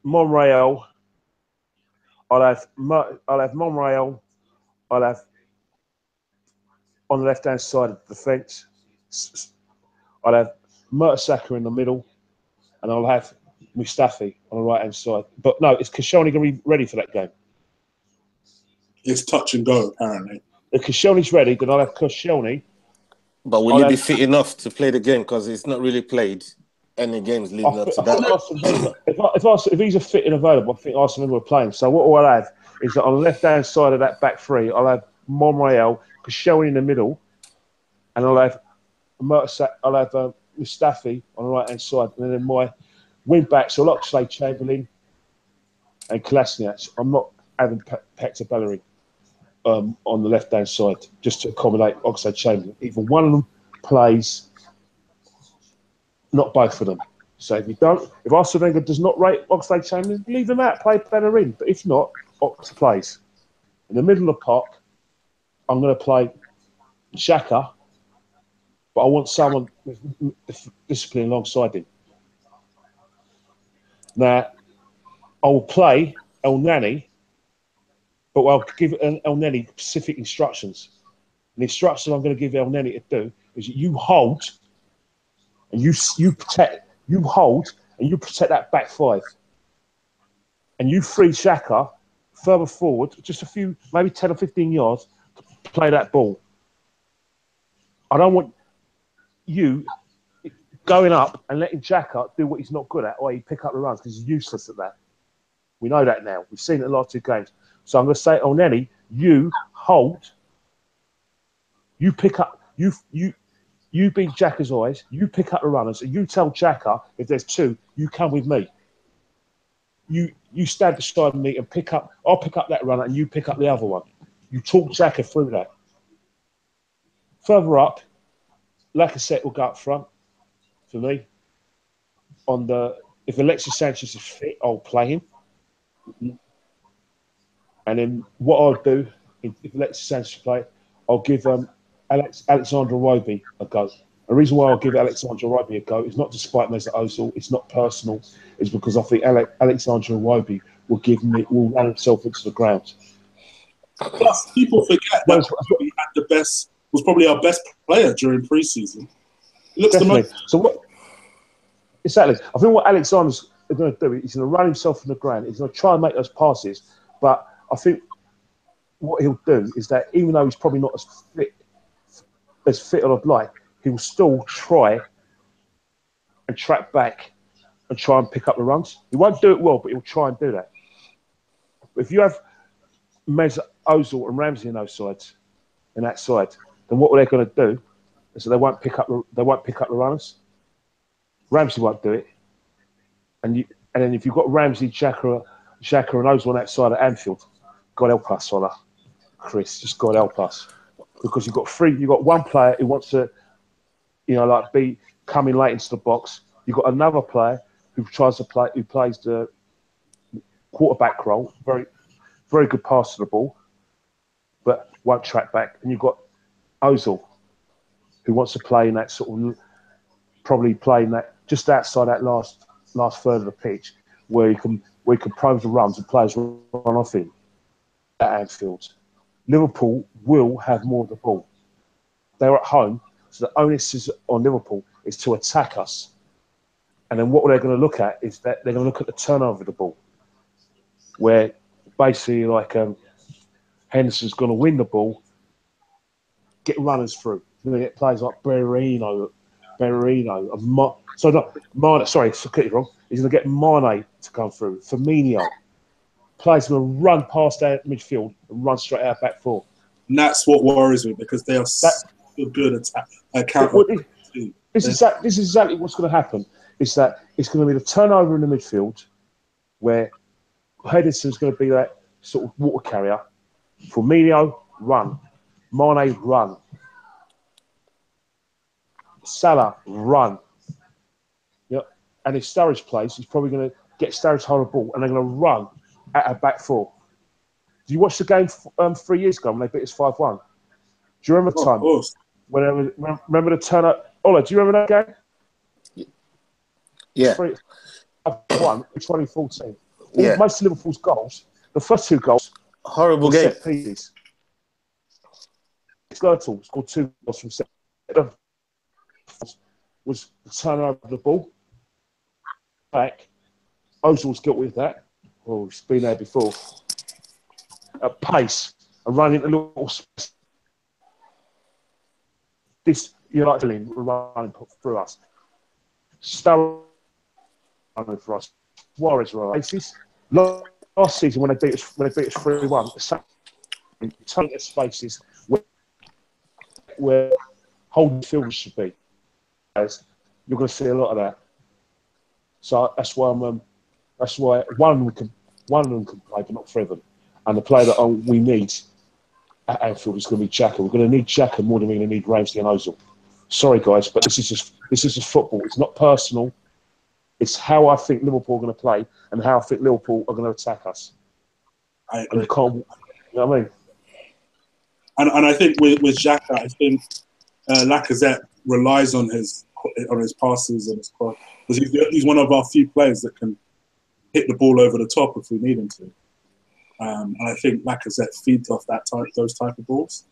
Monereal. I'll have Monereal. I'll have on the left-hand side of the defence. I'll have Xhaka in the middle, and I'll have Mustafi on the right-hand side. But no, is Koscielny going to be ready for that game? It's touch and go, apparently. If Koscielny's ready, then I'll have Koscielny. But will he be fit enough to play the game? Because he's not really played any games leading up to that. If he's a fit and available, I think Arsenal will play him. So what I'll have is that on the left-hand side of that back 3, I'll have Monereal, Koscielny in the middle, and I'll have Mustafi on the right-hand side, and then my wing-backs are Oxlade-Chamberlain and Kolasinac. I'm not having Bellerin on the left-hand side, just to accommodate Oxlade-Chamberlain. Either one of them plays, not both of them. So if Arsene Wenger does not rate Oxlade Chamberlain, leave him out, play Bellerin. But if not, Ox plays. In the middle of the park, I'm going to play Xhaka, but I want someone with discipline alongside him. Now, I'll play El Nani, but I'll give El Nani specific instructions. And the instruction I'm going to give El Nani to do is you hold and you protect that back five. And you free Xhaka further forward, just a few, maybe 10 or 15 yards, to play that ball. I don't want you going up and letting Xhaka do what he's not good at, i.e. pick up the runs, because he's useless at that. We know that now. We've seen it in the last 2 games. So I'm going to say, Oneni, you hold, you pick up, you beat Xhaka's eyes, you pick up the runners, and you tell Xhaka, if there's 2, you come with me. You stand beside me and I'll pick up that runner and you pick up the other one. You talk Xhaka through that. Further up, Lacazette will go up front for me. If Alexis Sanchez is fit, I'll play him. And then what I'll do, if Alexis Sanchez play, I'll give Alexander Iwobi a go. The reason why I'll give Alexander Iwobi a go is not to spite Mesut Ozil. It's not personal. It's because I think Alexander Iwobi will run himself into the ground. Plus, people forget that was probably our best player during pre-season. Looks Definitely. the most. So what? Exactly. I think what Alexander's going to do is he's going to run himself in the ground. He's going to try and make those passes, but I think what he'll do is that even though he's probably not as fit on a blight, he will still try and track back and try and pick up the runs. He won't do it well, but he'll try and do that. But if you have Mesut Ozil and Ramsey in that side, then what they're going to do is they won't pick up the runners. Ramsey won't do it, and then if you've got Ramsey, Xhaka and Ozil on that side at Anfield, God help us, Ola, Chris, just God help us, because you've got one player who wants to, be coming late into the box. You've got another player who plays the quarterback role, very, very good pass to the ball, but won't track back. And you've got Ozil, who wants to play in that probably playing that just outside that last third of the pitch, where you can probe the runs and players run off him at Anfield. Liverpool will have more of the ball. They're at home, so the onus is on Liverpool is to attack us. And then what they're going to look at is that they're going to look at the turnover of the ball, where basically Henderson's going to win the ball, get runners through. You're going to get players like Bellerin, Mane. Sorry, I get it wrong. He's going to get Mane to come through. Firmino. Players going to run past our midfield and run straight out back 4. And that's what worries me, because they are so good at counter. This is exactly what's going to happen. Is that it's going to be the turnover in the midfield, where Henderson's going to be that sort of water carrier. Firmino, run. Mane, run. Salah, run. And if Sturridge plays, he's probably going to get Sturridge hold of the ball, and they're going to run at our back 4. Did you watch the game 3 years ago when they beat us 5-1? Do you remember the time? Remember the turn up? Ola, do you remember that game? Yeah. 5-1 in 2014. Yeah. Most of Liverpool's goals, the first 2 goals, horrible game. Set pieces. Skirtle scored 2 goals from set. Was the turnover of the ball. Back. Ozil's guilty with that. Oh, he's been there before. At pace and running a little space. This, running through us. Stoke running for us. Suarez running basis. Last season when they beat us 3-1, the same turning spaces where holding field should be. You're going to see a lot of that. So that's why one of them can play, but not 3 of them. And the player that we need at Anfield is going to be Xhaka. We're going to need Xhaka more than we're going to need Ramsey and Ozil. Sorry, guys, but this is just football. It's not personal. It's how I think Liverpool are going to play and how I think Liverpool are going to attack us. I agree. You know what I mean? And I think with Xhaka, I think Lacazette relies on his passes and his cross, because he's one of our few players that can hit the ball over the top if we need him to. And I think Lacazette feeds off those type of balls.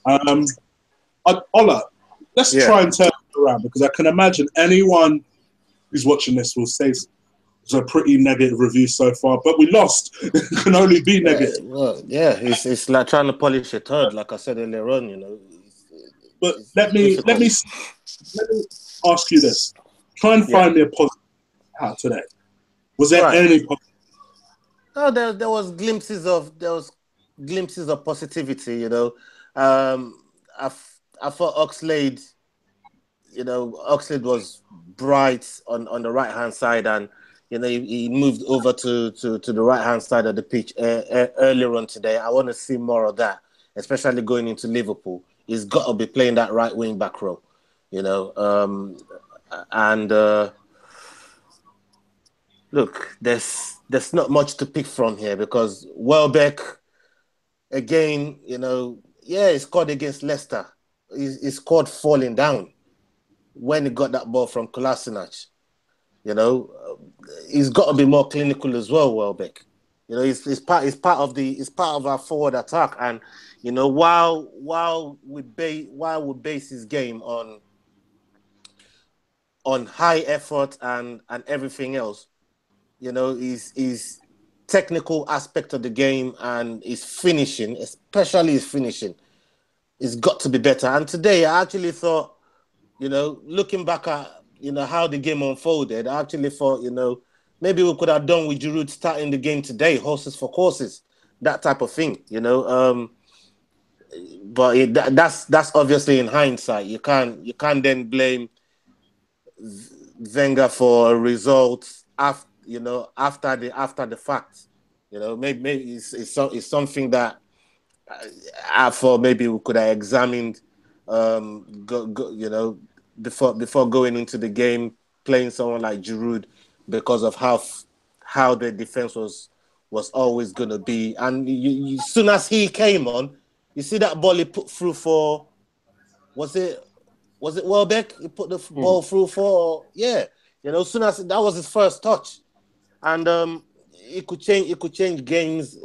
Ola, let's try and turn it around, because I can imagine anyone who's watching this will say it's a pretty negative review so far, but we lost. It can only be negative. It's like trying to polish a turd, like I said earlier on, you know. But let me ask you this: try and find me a positive out today. Was there any positive? No, there was glimpses of positivity, you know. I thought Oxlade, you know, Oxlade was bright on the right hand side, and you know he moved over to the right hand side of the pitch earlier on today. I want to see more of that, especially going into Liverpool. He's got to be playing that right wing back row, you know. Look, there's not much to pick from here, because Welbeck, again, you know, he scored against Leicester. He scored falling down when he got that ball from Kolasinac. You know, he's got to be more clinical as well, Welbeck. You know, he's part of our forward attack, and you know, while we base his game on high effort and everything else, you know, his technical aspect of the game and his finishing, especially his finishing, it's got to be better. And today, I actually thought, you know, looking back at, you know, how the game unfolded, I actually thought, you know, maybe we could have done with Giroud starting the game today, horses for courses, that type of thing, you know. But that's obviously in hindsight. You can't then blame Wenger for results after the fact. You know, maybe it's something that I thought maybe we could have examined, you know, before going into the game, playing someone like Giroud, because of how the defense was always going to be. And as soon as he came on, you see that ball he put through for, was it Welbeck? He put the ball through for, you know, as soon as that was his first touch, and it could change games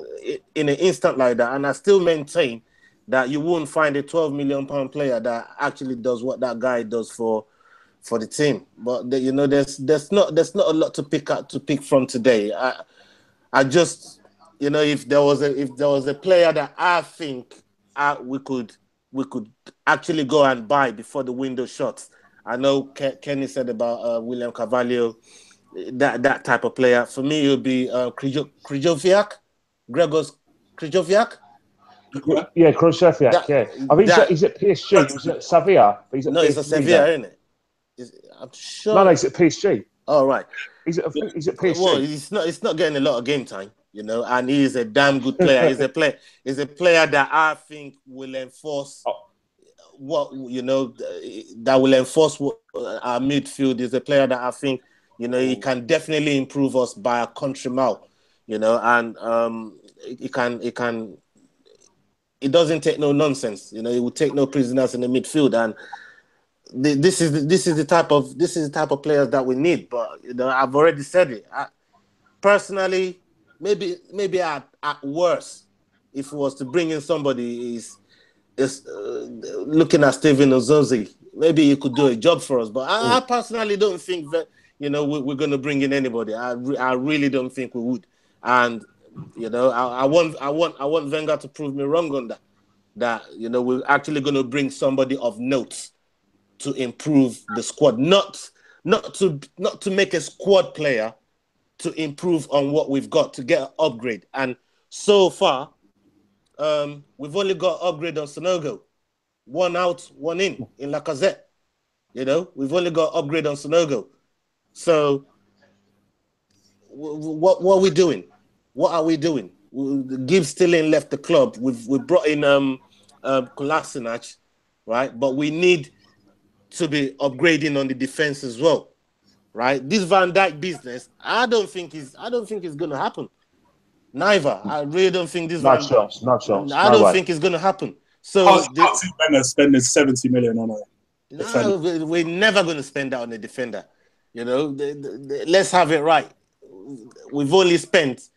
in an instant like that. And I still maintain that you wouldn't find a £12 million player that actually does what that guy does for the team. But you know, there's not a lot to pick from today. I just, you know, if there was a player that I think we could actually go and buy before the window shuts. I know Kenny said about William Carvalho, that type of player. For me, it would be Krychowiak, Grzegorz Krychowiak. Yeah, Krychowiak. Yeah, I think he's at PSG. He was at Sevilla. He's at Sevilla, isn't it? I'm sure. No, he's at PSG. Oh, right. He's at PSG. Well, he's not getting a lot of game time, you know, and he is a damn good player. He's a player that I think will enforce what, you know, that will enforce our midfield. Is a player that I think, you know, he can definitely improve us by a country mile, you know, and he doesn't take no nonsense, you know. He will take no prisoners in the midfield, and this is the type of players that we need. But you know, I've already said it. Personally, maybe at worst, if it was to bring in somebody is looking at Steven Ozozi, maybe he could do a job for us. But I personally don't think that, you know, we're going to bring in anybody. I really don't think we would. And you know, I want Wenger to prove me wrong on that. That, you know, we're actually going to bring somebody of note to improve the squad, not to make a squad player, to improve on what we've got, to get an upgrade. And so far, we've only got upgrade on Sonogo, one out, one in Lacazette. You know, we've only got upgrade on Sonogo. So, what are we doing? What are we doing? Gibbs still ain't left the club. We've brought in Kolasinac, right? But we need to be upgrading on the defense as well. right? This Van Dijk business, I don't think it's going to happen. Neither. I really don't think this No Van. chance. No chance. I No don't way. think it's going to happen. I So can't see Wenger spending 70 million on a defender. no, we're never going to spend that on a defender. You know, let's have it right. We've only spent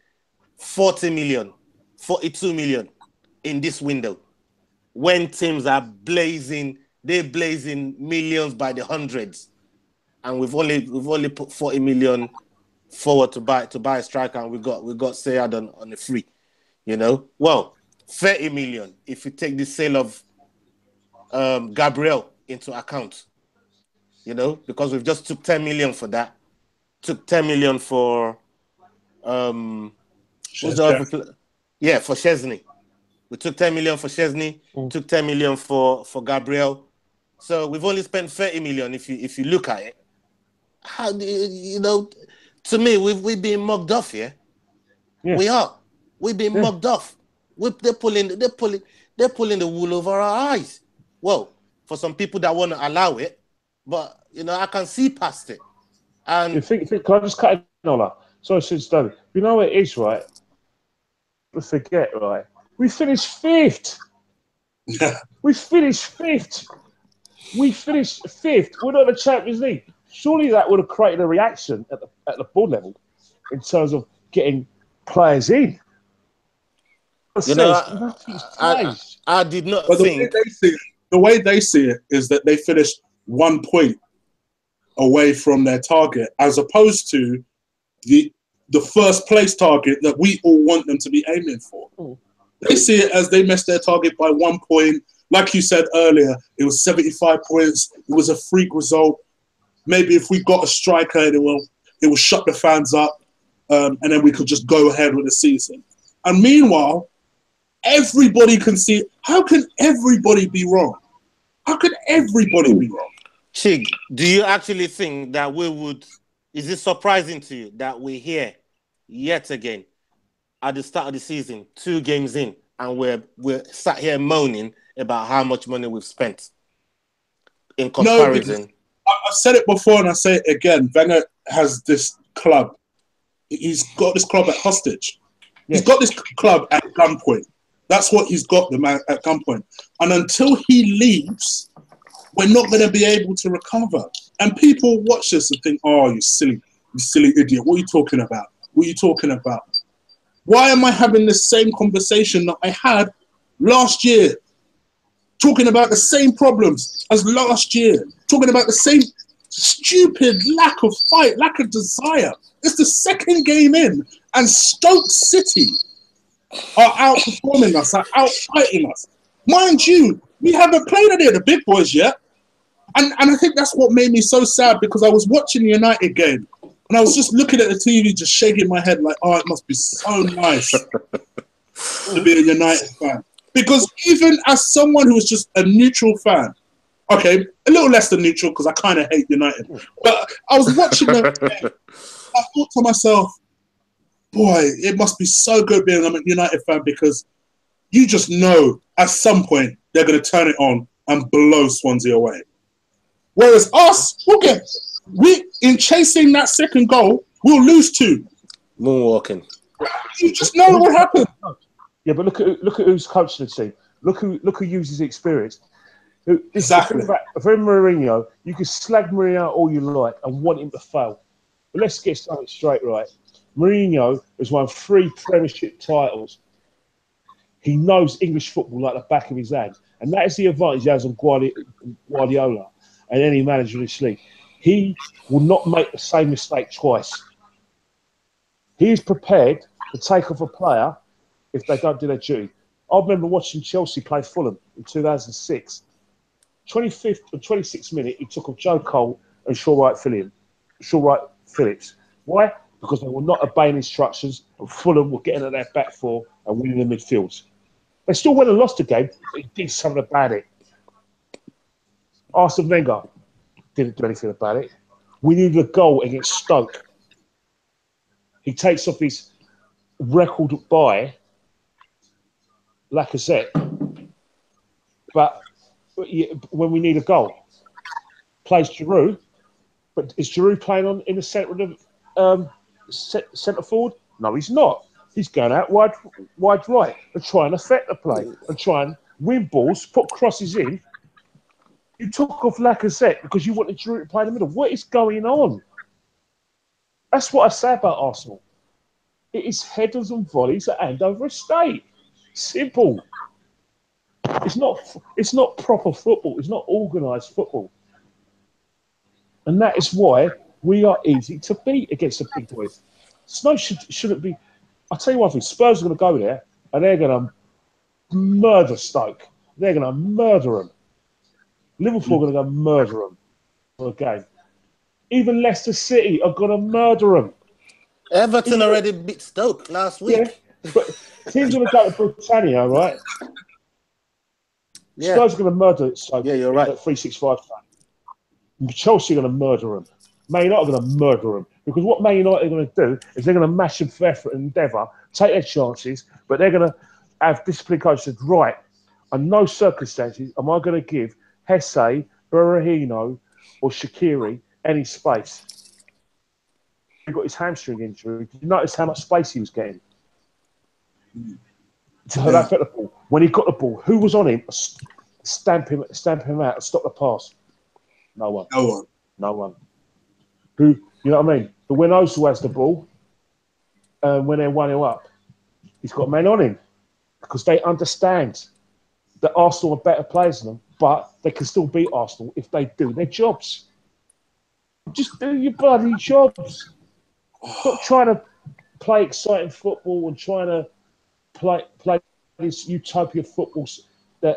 40 million, 42 million in this window. When teams are blazing millions by the hundreds, and we've only put 40 million forward to buy a striker, and we got Sayad on the free. You know, well, 30 million if you take the sale of Gabriel into account. You know, because we've just took 10 million for that. Took 10 million for who's the other? Yeah, for Chesney. We took 10 million for Chesney, took 10 million for Gabriel. So we've only spent 30 million if you look at it. How do you know, to me, we've been mugged off here. Yeah. We are. We've been mugged off. They're pulling the wool over our eyes. Well, for some people that want to allow it, but you know, I can see past it. And you think can I just cut in on that? Sorry, since David. You know what it is, right? We forget, right? We finished fifth. We finished fifth. We're not in the Champions League. Surely that would have created a reaction at the board level in terms of getting players in. You know, I did not think. The way they see it is that they finished 1 point away from their target, as opposed to the first place target that we all want them to be aiming for. They see it as they missed their target by 1 point. Like you said earlier, it was 75 points. It was a freak result. Maybe if we got a striker, it will shut the fans up, and then we could just go ahead with the season. And meanwhile, everybody can see. How can everybody be wrong? How can everybody be wrong? Chig, do you actually think that we would? Is it surprising to you that we're here yet again at the start of the season, 2 games in, and we're sat here moaning about how much money we've spent in comparison? No, I've said it before and I say it again. Wenger has this club. He's got this club at hostage. Yes. He's got this club at gunpoint. That's what he's got them at gunpoint. And until he leaves, we're not going to be able to recover. And people watch this and think, oh, you silly idiot. What are you talking about? What are you talking about? Why am I having the same conversation that I had last year? Talking about the same problems as last year. Talking about the same stupid lack of fight, lack of desire. It's the second game in, and Stoke City are outperforming us, are outfighting us. Mind you, we haven't played any of the big boys yet. And I think that's what made me so sad, because I was watching the United game and I was just looking at the TV, just shaking my head like, oh, it must be so nice to be a United fan. Because even as someone who was just a neutral fan, okay, a little less than neutral because I kind of hate United, but I was watching them. I thought to myself, boy, it must be so good being a United fan, because you just know at some point they're going to turn it on and blow Swansea away. Whereas us, in chasing that second goal, we'll lose 2. Moonwalking. You just know what happened. Yeah, but look at who's coaching the team. Look who uses experience. Exactly. If Mourinho, you can slag Mourinho all you like and want him to fail. But let's get something straight, right? Mourinho has won 3 Premiership titles. He knows English football like the back of his hand. And that is the advantage he has on Guardiola and any manager in this league. He will not make the same mistake twice. He is prepared to take off a player if they don't do their duty. I remember watching Chelsea play Fulham in 2006. 25th and 26th minute, he took off Joe Cole and Shaw Wright Phillips. Why? Because they were not obeying instructions, and Fulham were getting at their back 4 and winning the midfields. They still went and lost the game, but he did something about it. Arsene Wenger didn't do anything about it. We needed a goal against Stoke. He takes off his record buy, Lacazette, but when we need a goal, plays Giroud, But is Giroud playing in the centre of the centre forward? No, he's not. He's going out wide right and try and affect the play and try and win balls, put crosses in. You took off Lacazette because you wanted Giroud to play in the middle. What is going on? That's what I say about Arsenal. It is headers and volleys at Andover Estate. Simple. It's not proper football. It's not organised football. And that is why we are easy to beat against the big boys. Snow shouldn't be. I'll tell you one thing, Spurs are going to go there and they're going to murder Stoke. They're going to murder them. Liverpool are going to go murder them for a game. Even Leicester City are going to murder them. Everton already beat Stoke last week. Yeah, but teams are going to go to Britannia, right? Yeah. Spurs are going to murder Stoke. Yeah, you're right. At 365. Chelsea are going to murder them. Man United are going to murder them. Because what Man United are going to do is they're going to mash them for effort and endeavour, take their chances, but they're going to have disciplined coaches. Right, under no circumstances am I going to give Hesse, Berahino or Shaqiri any space. He got his hamstring injury. Did you notice how much space he was getting? That the ball. When he got the ball, who was on him? Stamp him out and stop the pass. No one. No one. Who? You know what I mean? But when Ozil has the ball, when they're 1-0 up, he's got men on him because they understand that Arsenal are better players than them, but they can still beat Arsenal if they do their jobs. Just do your bloody jobs. Stop trying to play exciting football and trying to play this utopia football that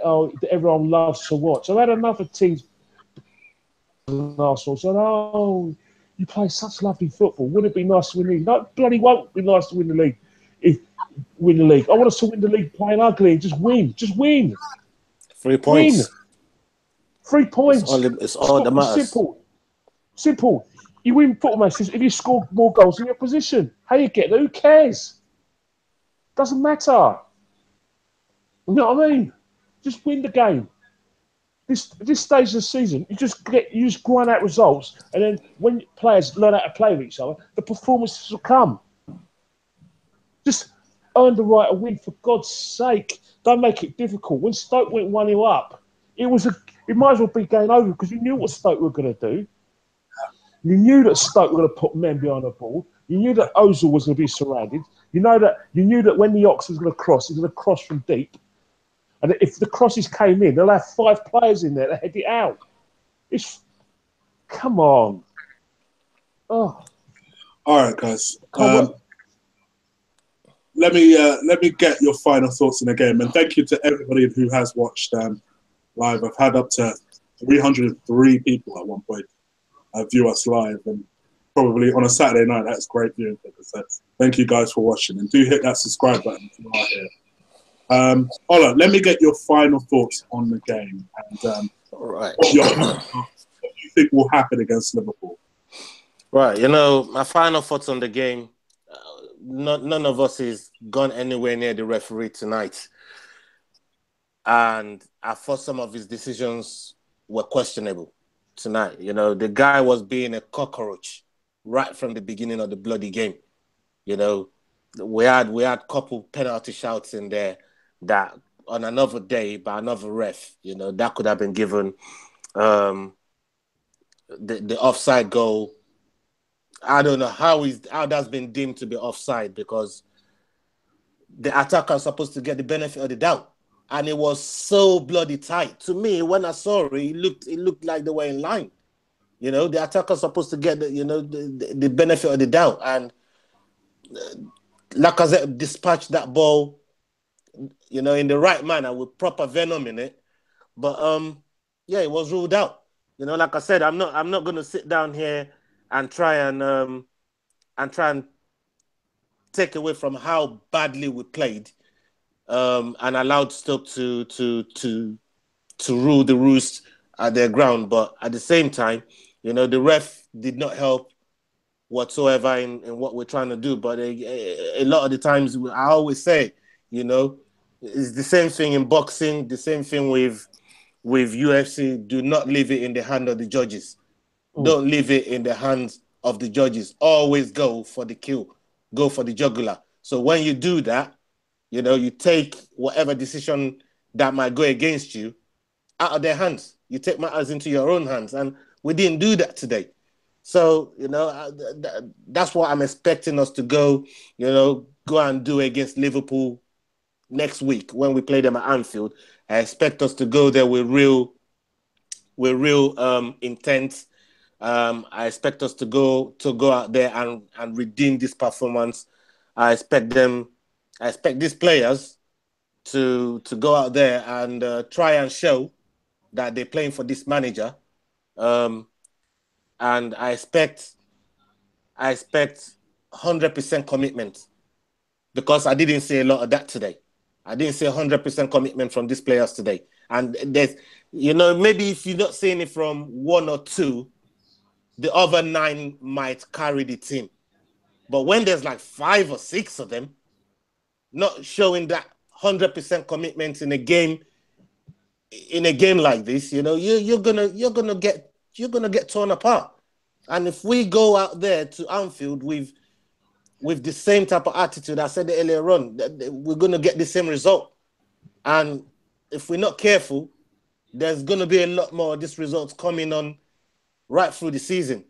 everyone loves to watch. I've had another team in Arsenal said, "Oh, you play such lovely football. Wouldn't it be nice to win the league?" No, bloody won't be nice to win the league. I want us to win the league playing ugly and just win. Just win. 3 points. Win. 3 points. It's all that matters. Simple. You win football matches if you score more goals in your position. How you get there, who cares? Doesn't matter. You know what I mean? Just win the game. This stage of the season, you just grind out results, and then when players learn how to play with each other, the performances will come. Just earn the right to win, for God's sake. Don't make it difficult. When Stoke went 1-0 up, it might as well be going over because you knew what Stoke were going to do. You knew that Stoke were going to put men behind the ball. You knew that Ozil was going to be surrounded. You knew that when the Ox was going to cross, he was going to cross from deep. And if the crosses came in, they'll have 5 players in there to head it out. Come on. Oh. All right, guys. Let me get your final thoughts in the game, and thank you to everybody who has watched live. I've had up to 303 people at one point view us live, and probably on a Saturday night. That's great viewing. So thank you guys for watching, and do hit that subscribe button if you are here. Ola, let me get your final thoughts on the game, and Right. what you think will happen against Liverpool. Right. My final thoughts on the game. None of us has gone anywhere near the referee tonight, and I thought some of his decisions were questionable tonight. The guy was being a cockroach right from the beginning of the bloody game. We had couple penalty shouts in there that on another day by another ref, that could have been given. The offside goal, I don't know how that's been deemed to be offside, because the attacker is supposed to get the benefit of the doubt, and it was so bloody tight. To me, when I saw it, it looked like they were in line. The attacker is supposed to get the benefit of the doubt, and Lacazette dispatched that ball, in the right manner with proper venom in it. But it was ruled out. Like I said, I'm not going to sit down here and try and take away from how badly we played, and allowed Stoke to rule the roost at their ground. But at the same time, the ref did not help whatsoever in what we're trying to do. But a lot of the times, I always say, it's the same thing in boxing, the same thing with UFC. Do not leave it in the hand of the judges. Don't leave it in the hands of the judges. Always go for the kill. Go for the jugular. So when you do that, you know, you take whatever decision that might go against you out of their hands. You take matters into your own hands. And we didn't do that today. So, you know, that's what I'm expecting us to go and do against Liverpool next week when we play them at Anfield. I expect us to go there with real intent. I expect us to go out there and redeem this performance. I expect these players to go out there and try and show that they're playing for this manager. And I expect 100% commitment, because I didn't see a lot of that today. I didn't see 100% commitment from these players today. And there's, maybe if you're not seeing it from one or two, the other 9 might carry the team. But when there's like 5 or 6 of them not showing that 100% commitment in a game like this, you're gonna get torn apart. And if we go out there to Anfield with the same type of attitude I said earlier on, we're gonna get the same result. And if we're not careful, there's gonna be a lot more of these results coming on right through the season.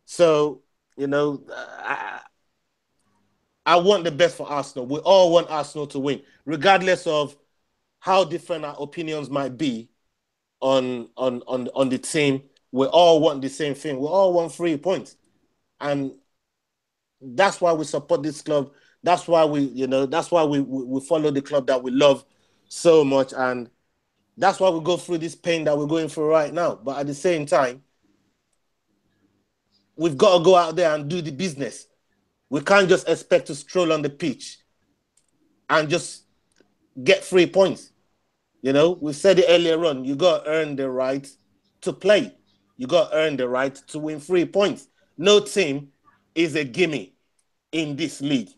So, I want the best for Arsenal. We all want Arsenal to win, regardless of how different our opinions might be on the team. We all want the same thing. We all want 3 points. And that's why we support this club. That's why we follow the club that we love so much. And that's why we go through this pain that we're going through right now. But at the same time, we've got to go out there and do the business. We can't just expect to stroll on the pitch and just get 3 points. We said it earlier on. You got to earn the right to play. You got to earn the right to win 3 points. No team is a gimme in this league.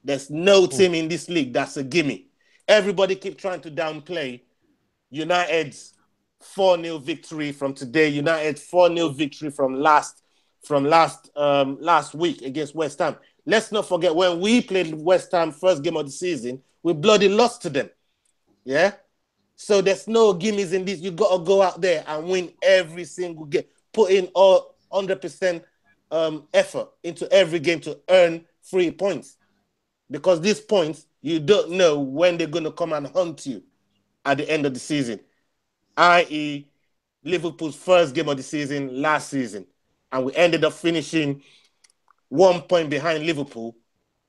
There's no team in this league that's a gimme. Everybody keep trying to downplay United's 4-0 victory from today. United's 4-0 victory from last week against West Ham. Let's not forget, when we played West Ham first game of the season, we bloody lost to them. Yeah? So there's no gimmies in this. You got to go out there and win every single game. Put in all 100% effort into every game to earn 3 points. Because these points, you don't know when they're going to come and hunt you at the end of the season. I.e., Liverpool's first game of the season last season. And we ended up finishing 1 point behind Liverpool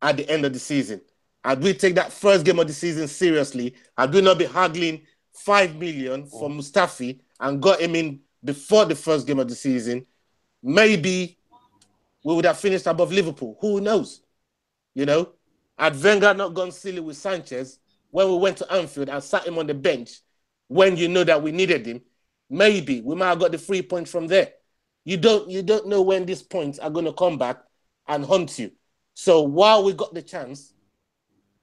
at the end of the season. Had we take that first game of the season seriously, had we not be haggling 5 million for Mustafi and got him in before the first game of the season, maybe we would have finished above Liverpool. Who knows? Had Wenger not gone silly with Sanchez when we went to Anfield and sat him on the bench when that we needed him, maybe we might have got the 3 points from there. You don't know when these points are going to come back and hunt you. So while we got the chance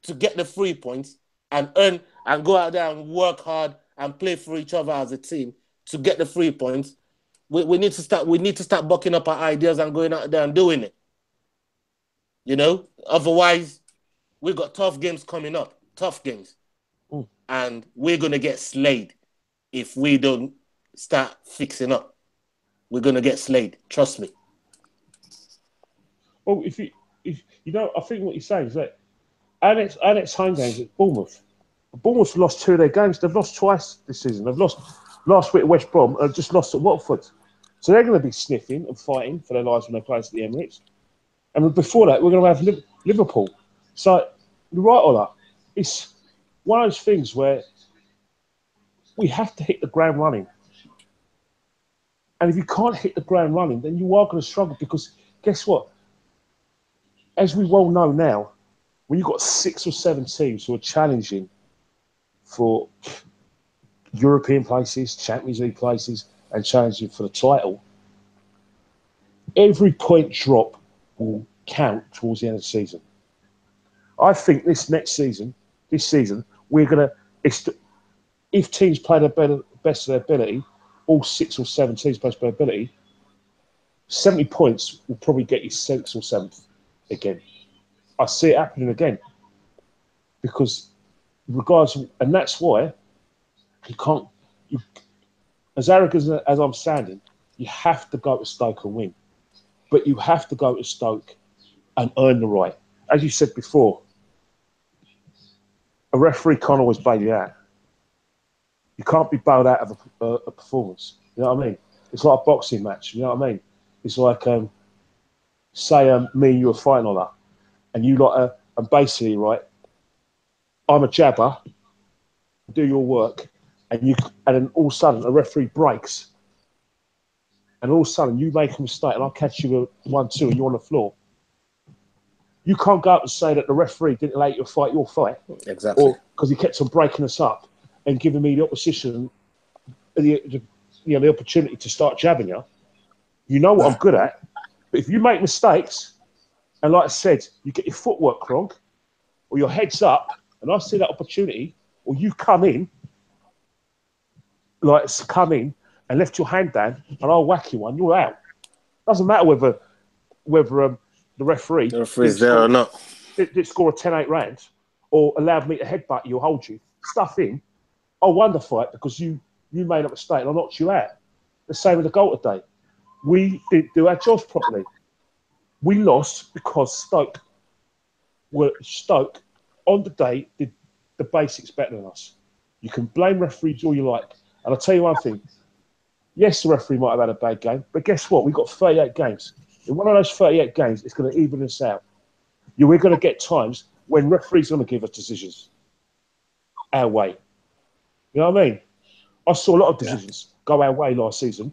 to get the 3 points and earn and go out there and work hard and play for each other as a team to get the 3 points, we need to start bucking up our ideas and going out there and doing it. Otherwise, we've got tough games coming up, tough games. And we're going to get slayed if we don't start fixing up. We're going to get slayed. Trust me. Well, if I think what you're saying is that Alex home games at Bournemouth. Bournemouth lost 2 of their games. They've lost twice this season. They've lost last week at West Brom and just lost at Watford. So they're going to be sniffing and fighting for their lives when they play us at the Emirates. And before that, we're going to have Liverpool. So you're right on that. It's one of those things where we have to hit the ground running. And if you can't hit the ground running, then you are going to struggle, because guess what? As we well know now, when you've got 6 or 7 teams who are challenging for European places, Champions League places, and challenging for the title, every point drop will count towards the end of the season. I think this season, we're going to, if teams play their best of their ability, all 6 or 7 teams play their ability, 70 points will probably get you 6th or 7th again. I see it happening again. Because regardless, and that's why you can't, as arrogant as I'm sounding, you have to go to Stoke and win. But you have to go to Stoke and earn the right. As you said before, a referee can't always bail you out. You can't be bailed out of a performance. You know what I mean? It's like a boxing match. You know what I mean? It's like, say, me and you are fighting on that, and you like, and basically, right, I'm a jabber, do your work, and then all of a sudden a referee breaks, and all of a sudden you make a mistake, and I'll catch you a 1-2, and you're on the floor. You can't go up and say that the referee didn't let you fight your fight, Exactly, or because he kept on breaking us up and giving me the opposition, the opportunity to start jabbing you. You know what I'm good at, but if you make mistakes, and like I said, you get your footwork wrong, or your head's up, and I see that opportunity, or you come in and left your hand down, and I'll whack you one, you're out. Doesn't matter whether the referee is there or not. Did score a 10-8 round, or allowed me to headbutt you or hold you, stuff in, I'll won the fight because you made a mistake and I knocked you out. The same with the goal today. We didn't do our jobs properly. We lost because Stoke on the day did the basics better than us. You can blame referees all you like. And I'll tell you one thing. Yes, the referee might have had a bad game, but guess what? We've got 38 games. In one of those 38 games, it's going to even us out. We're going to get times when referees are going to give us decisions our way. You know what I mean? I saw a lot of decisions go our way last season.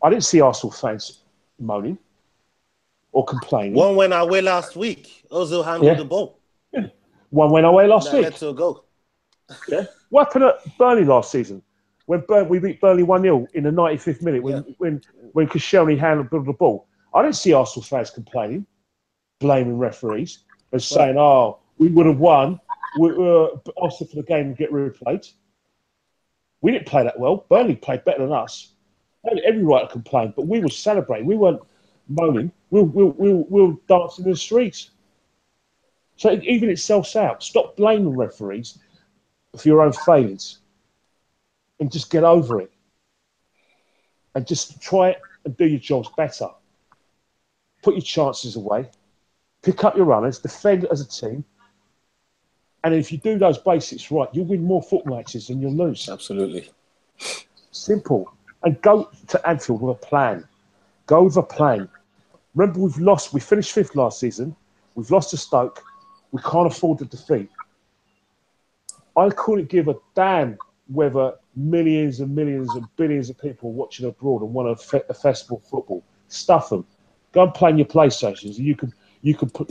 I didn't see Arsenal fans moaning or complaining. One went our way last week. Ozil handled the ball. Yeah. One went our way last week. That led to a goal. Yeah. What happened at Burnley last season? When we beat Burnley 1-0 in the 95th minute when Koscielny handled the ball. I didn't see Arsenal fans complaining, blaming referees, and saying, "Oh, we would have won. Arsenal for the game and get replayed." We didn't play that well. Burnley played better than us. They had every right to complain, but we were celebrating. We weren't moaning. We'll dance in the streets. So it even itself out. Stop blaming referees for your own failings, and just get over it. And just try and do your jobs better. Put your chances away. Pick up your runners. Defend as a team. And if you do those basics right, you'll win more football matches than you'll lose. Absolutely. Simple. And go to Anfield with a plan. Go with a plan. Remember, we finished 5th last season. We've lost to Stoke. We can't afford the defeat. I couldn't give a damn whether millions and millions and billions of people are watching abroad and want a festival of football. Stuff them. Go and play on your PlayStations. You can play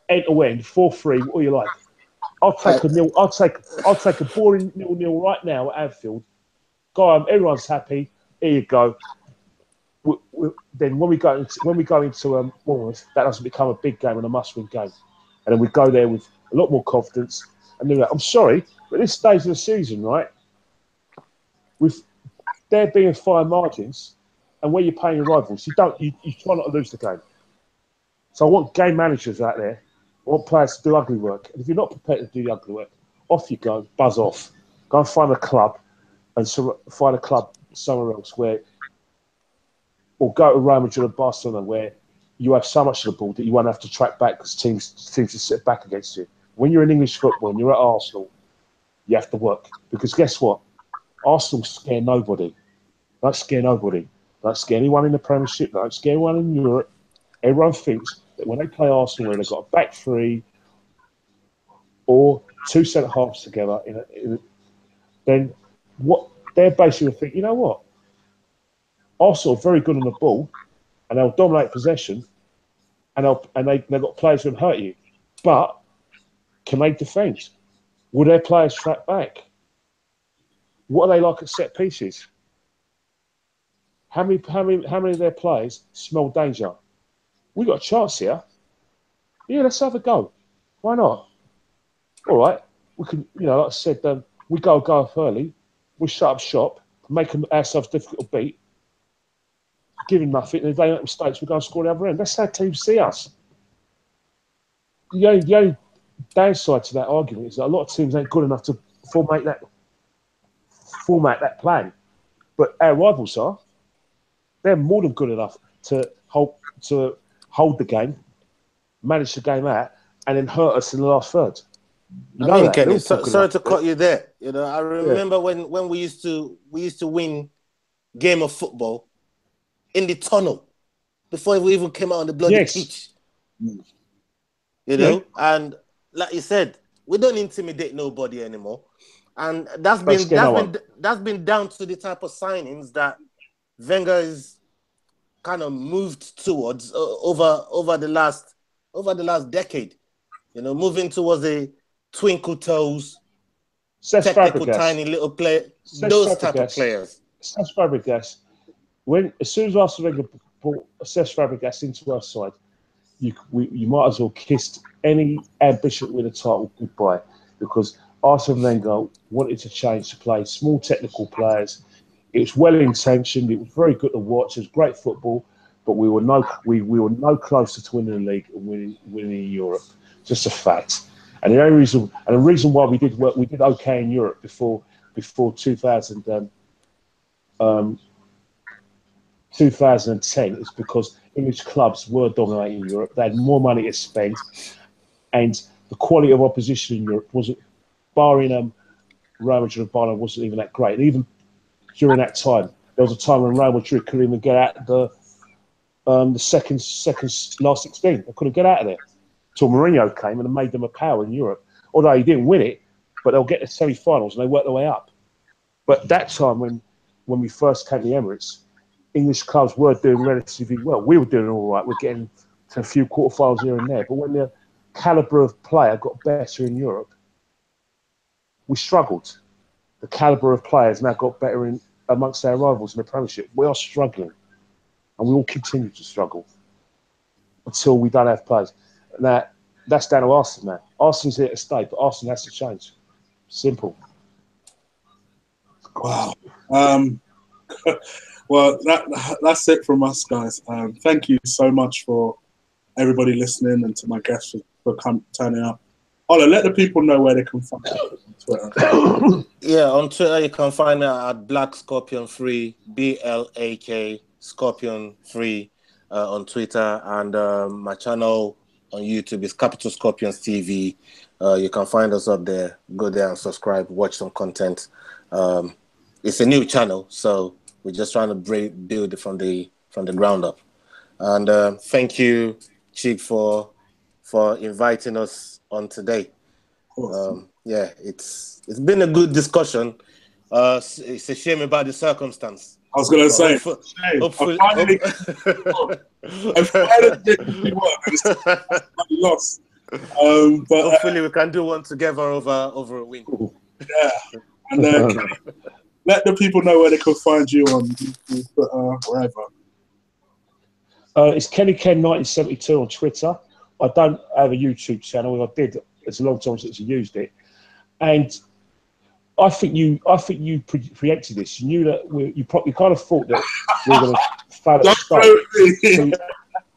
end to end 4-3, all you like. I'll take a nil. I'll take a boring 0-0 right now at Anfield. Go on, everyone's happy. Here you go. Then when we go into Bournemouth, that doesn't become a big game and a must-win game, and then we go there with a lot more confidence. And do that. I'm sorry, but this stage of the season, right? With there being fine margins, and where you're playing your rivals, you try not to lose the game. So I want game managers out there. I want players to do ugly work. And if you're not prepared to do the ugly work, off you go, buzz off. Go and find a club find a club somewhere else or go to Real Madrid or Barcelona where you have so much of the ball that you won't have to track back because teams just sit back against you. When you're in English football and you're at Arsenal, you have to work. Because guess what? Arsenal scare nobody. Don't scare nobody. Don't scare anyone in the Premiership. Don't scare anyone in Europe. Everyone thinks that when they play Arsenal, where they've got a back three or two centre halves together, then what they're basically thinking, you know what? Arsenal are very good on the ball, and they'll dominate possession, and they've got players who can hurt you. But can they defend? Will their players track back? What are they like at set pieces? How many of their players smell danger? We got a chance here. Yeah, let's have a go. Why not? All right, we can. Like I said, we go off early. We shut up shop. making ourselves difficult to beat, giving nothing, and if they make mistakes, we go and score the other end. That's how teams see us. The only downside to that argument is that a lot of teams ain't good enough to format that plan. But our rivals are. They're more than good enough to hold the game, manage the game out, and then hurt us in the last third. Kenny, sorry to cut you there. You know, I remember when we used to win game of football in the tunnel before we even came out on the bloody pitch. You know, and like you said, we don't intimidate nobody anymore, and that's been down to the type of signings that Wenger is kind of moved towards over the last decade. You know, moving towards a twinkle toes, technical, tiny little player, those type of players. Cech Fabregas, as soon as Arsene Wenger brought Cech Fabregas into our side, you might as well kiss any ambition to win a title goodbye, because Arsene Wenger wanted to change to play small technical players. It was well intentioned. It was very good to watch. It was great football, but we were no closer to winning the league and winning Europe. Just a fact. And the reason why we did okay in Europe before 2010 is because English clubs were dominating Europe. They had more money to spend, and the quality of opposition in Europe wasn't, barring Real Madrid and Bayern, wasn't even that great. And even during that time, there was a time when Real Madrid couldn't even get out the second last 16. They couldn't get out of there until Mourinho came and made them a power in Europe. Although he didn't win it, but they'll get to semi-finals and they work their way up. But that time when we first came to the Emirates, English clubs were doing relatively well. We were doing all right. We're getting to a few quarterfinals here and there. But when the calibre of player got better in Europe, we struggled. The calibre of players now got better amongst our rivals in the Premiership. We are struggling, and we will continue to struggle until we don't have players. Now, that's down to Arsenal now. Arsenal's here to stay, but Arsenal has to change. Simple. Wow. Well, that's it from us, guys. Thank you so much for everybody listening and to my guests for turning up. Ola, let the people know where they can find you on Twitter. Yeah, on Twitter you can find me at Black Scorpion Free, BLAK Scorpion Free on Twitter, and my channel on YouTube is Capital Scorpions TV. You can find us up there. Go there and subscribe. Watch some content. It's a new channel, so we're just trying to build it from the ground up. And thank you, Chick, for inviting us on today. Yeah, it's been a good discussion. It's a shame about the circumstance. I was going to say, hopefully, lost. But hopefully we can do one together over a week. Yeah, and let the people know where they can find you on YouTube, wherever. It's Kenny Ken 1972 on Twitter. I don't have a YouTube channel. If I did, it's a long time since I used it. And I think you preempted this. You knew that you kind of thought that we were going to fail at Stoke.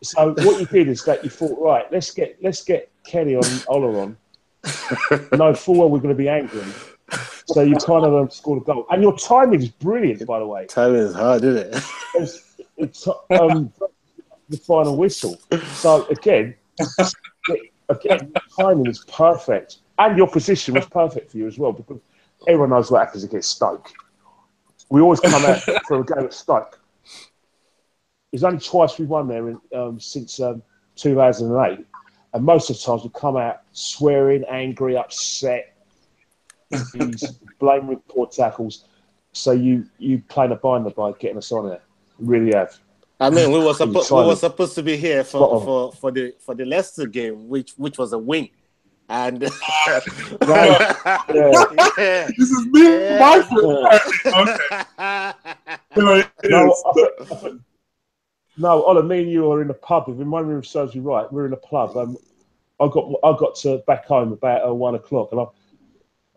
So what you did is that you thought, right, let's get Kenny on Ola on. No, full well we're going to be angry. So you kind of scored a goal, and your timing is brilliant, by the way. Timing is hard, isn't it? It's the final whistle. So again, timing is perfect, and your position was perfect for you as well, because everyone knows what happens against Stoke. We always come out for a game at Stoke. It's only twice we won there since 2008, and most of the times we come out swearing, angry, upset. These blaming poor tackles. So you played a binder by getting us on there. You really have. I mean, we were supposed to be here for the Leicester game, which was a win. And this is me, my No, Ola, me and you are in a pub. If my memory serves me right, we're in a pub. I got to back home about 1 o'clock, and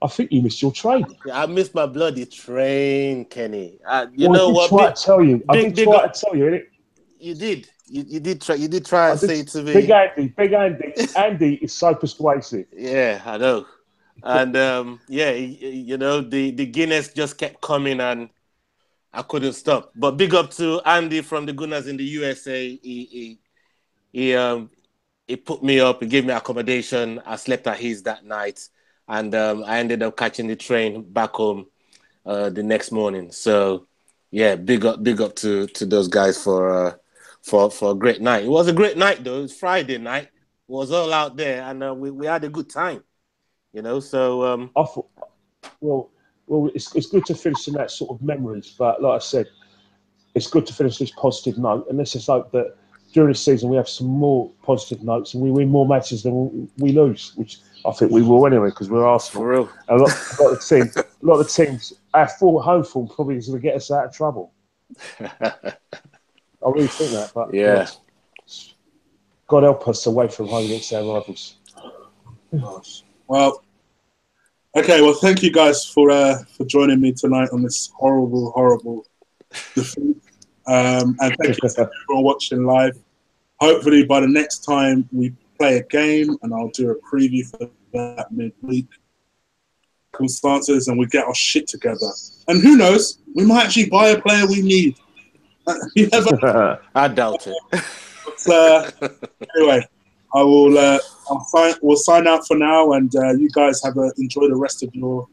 I think you missed your train. Yeah, I missed my bloody train, Kenny. You Well, know I did what? try to tell you. I did try to tell you, innit? You did. You did try. You did try and say it to me. Big Andy. Andy is so persuasive. Yeah, I know. And yeah, you know, the Guinness just kept coming, and I couldn't stop. But big up to Andy from the Gunners in the USA. He put me up. He gave me accommodation. I slept at his that night, and I ended up catching the train back home the next morning. So yeah, big up to those guys for a great night. It was a great night though. It was Friday night. It was all out there, and we had a good time. You know, so I thought, well, it's good to finish in that sort of memories. But like I said, it's good to finish this positive note, and let's just hope that during the season we have some more positive notes and we win more matches than we lose, which I think we will anyway because we're Arsenal. for real. A lot of the teams, our home form probably is going to get us out of trouble. I really think that, but yeah, God help us away from home against our rivals. Well, okay. Well, thank you guys for joining me tonight on this horrible defeat. And thank you to everyone watching live. Hopefully, by the next time we play a game, and I'll do a preview for that midweek circumstances, and we get our shit together. And who knows, we might actually buy a player we need. You never. I doubt it. But, anyway, I will. We'll sign out for now, and you guys enjoy the rest of your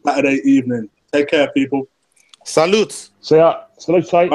Saturday evening. Take care, people. Salute. See ya. Salute, mate.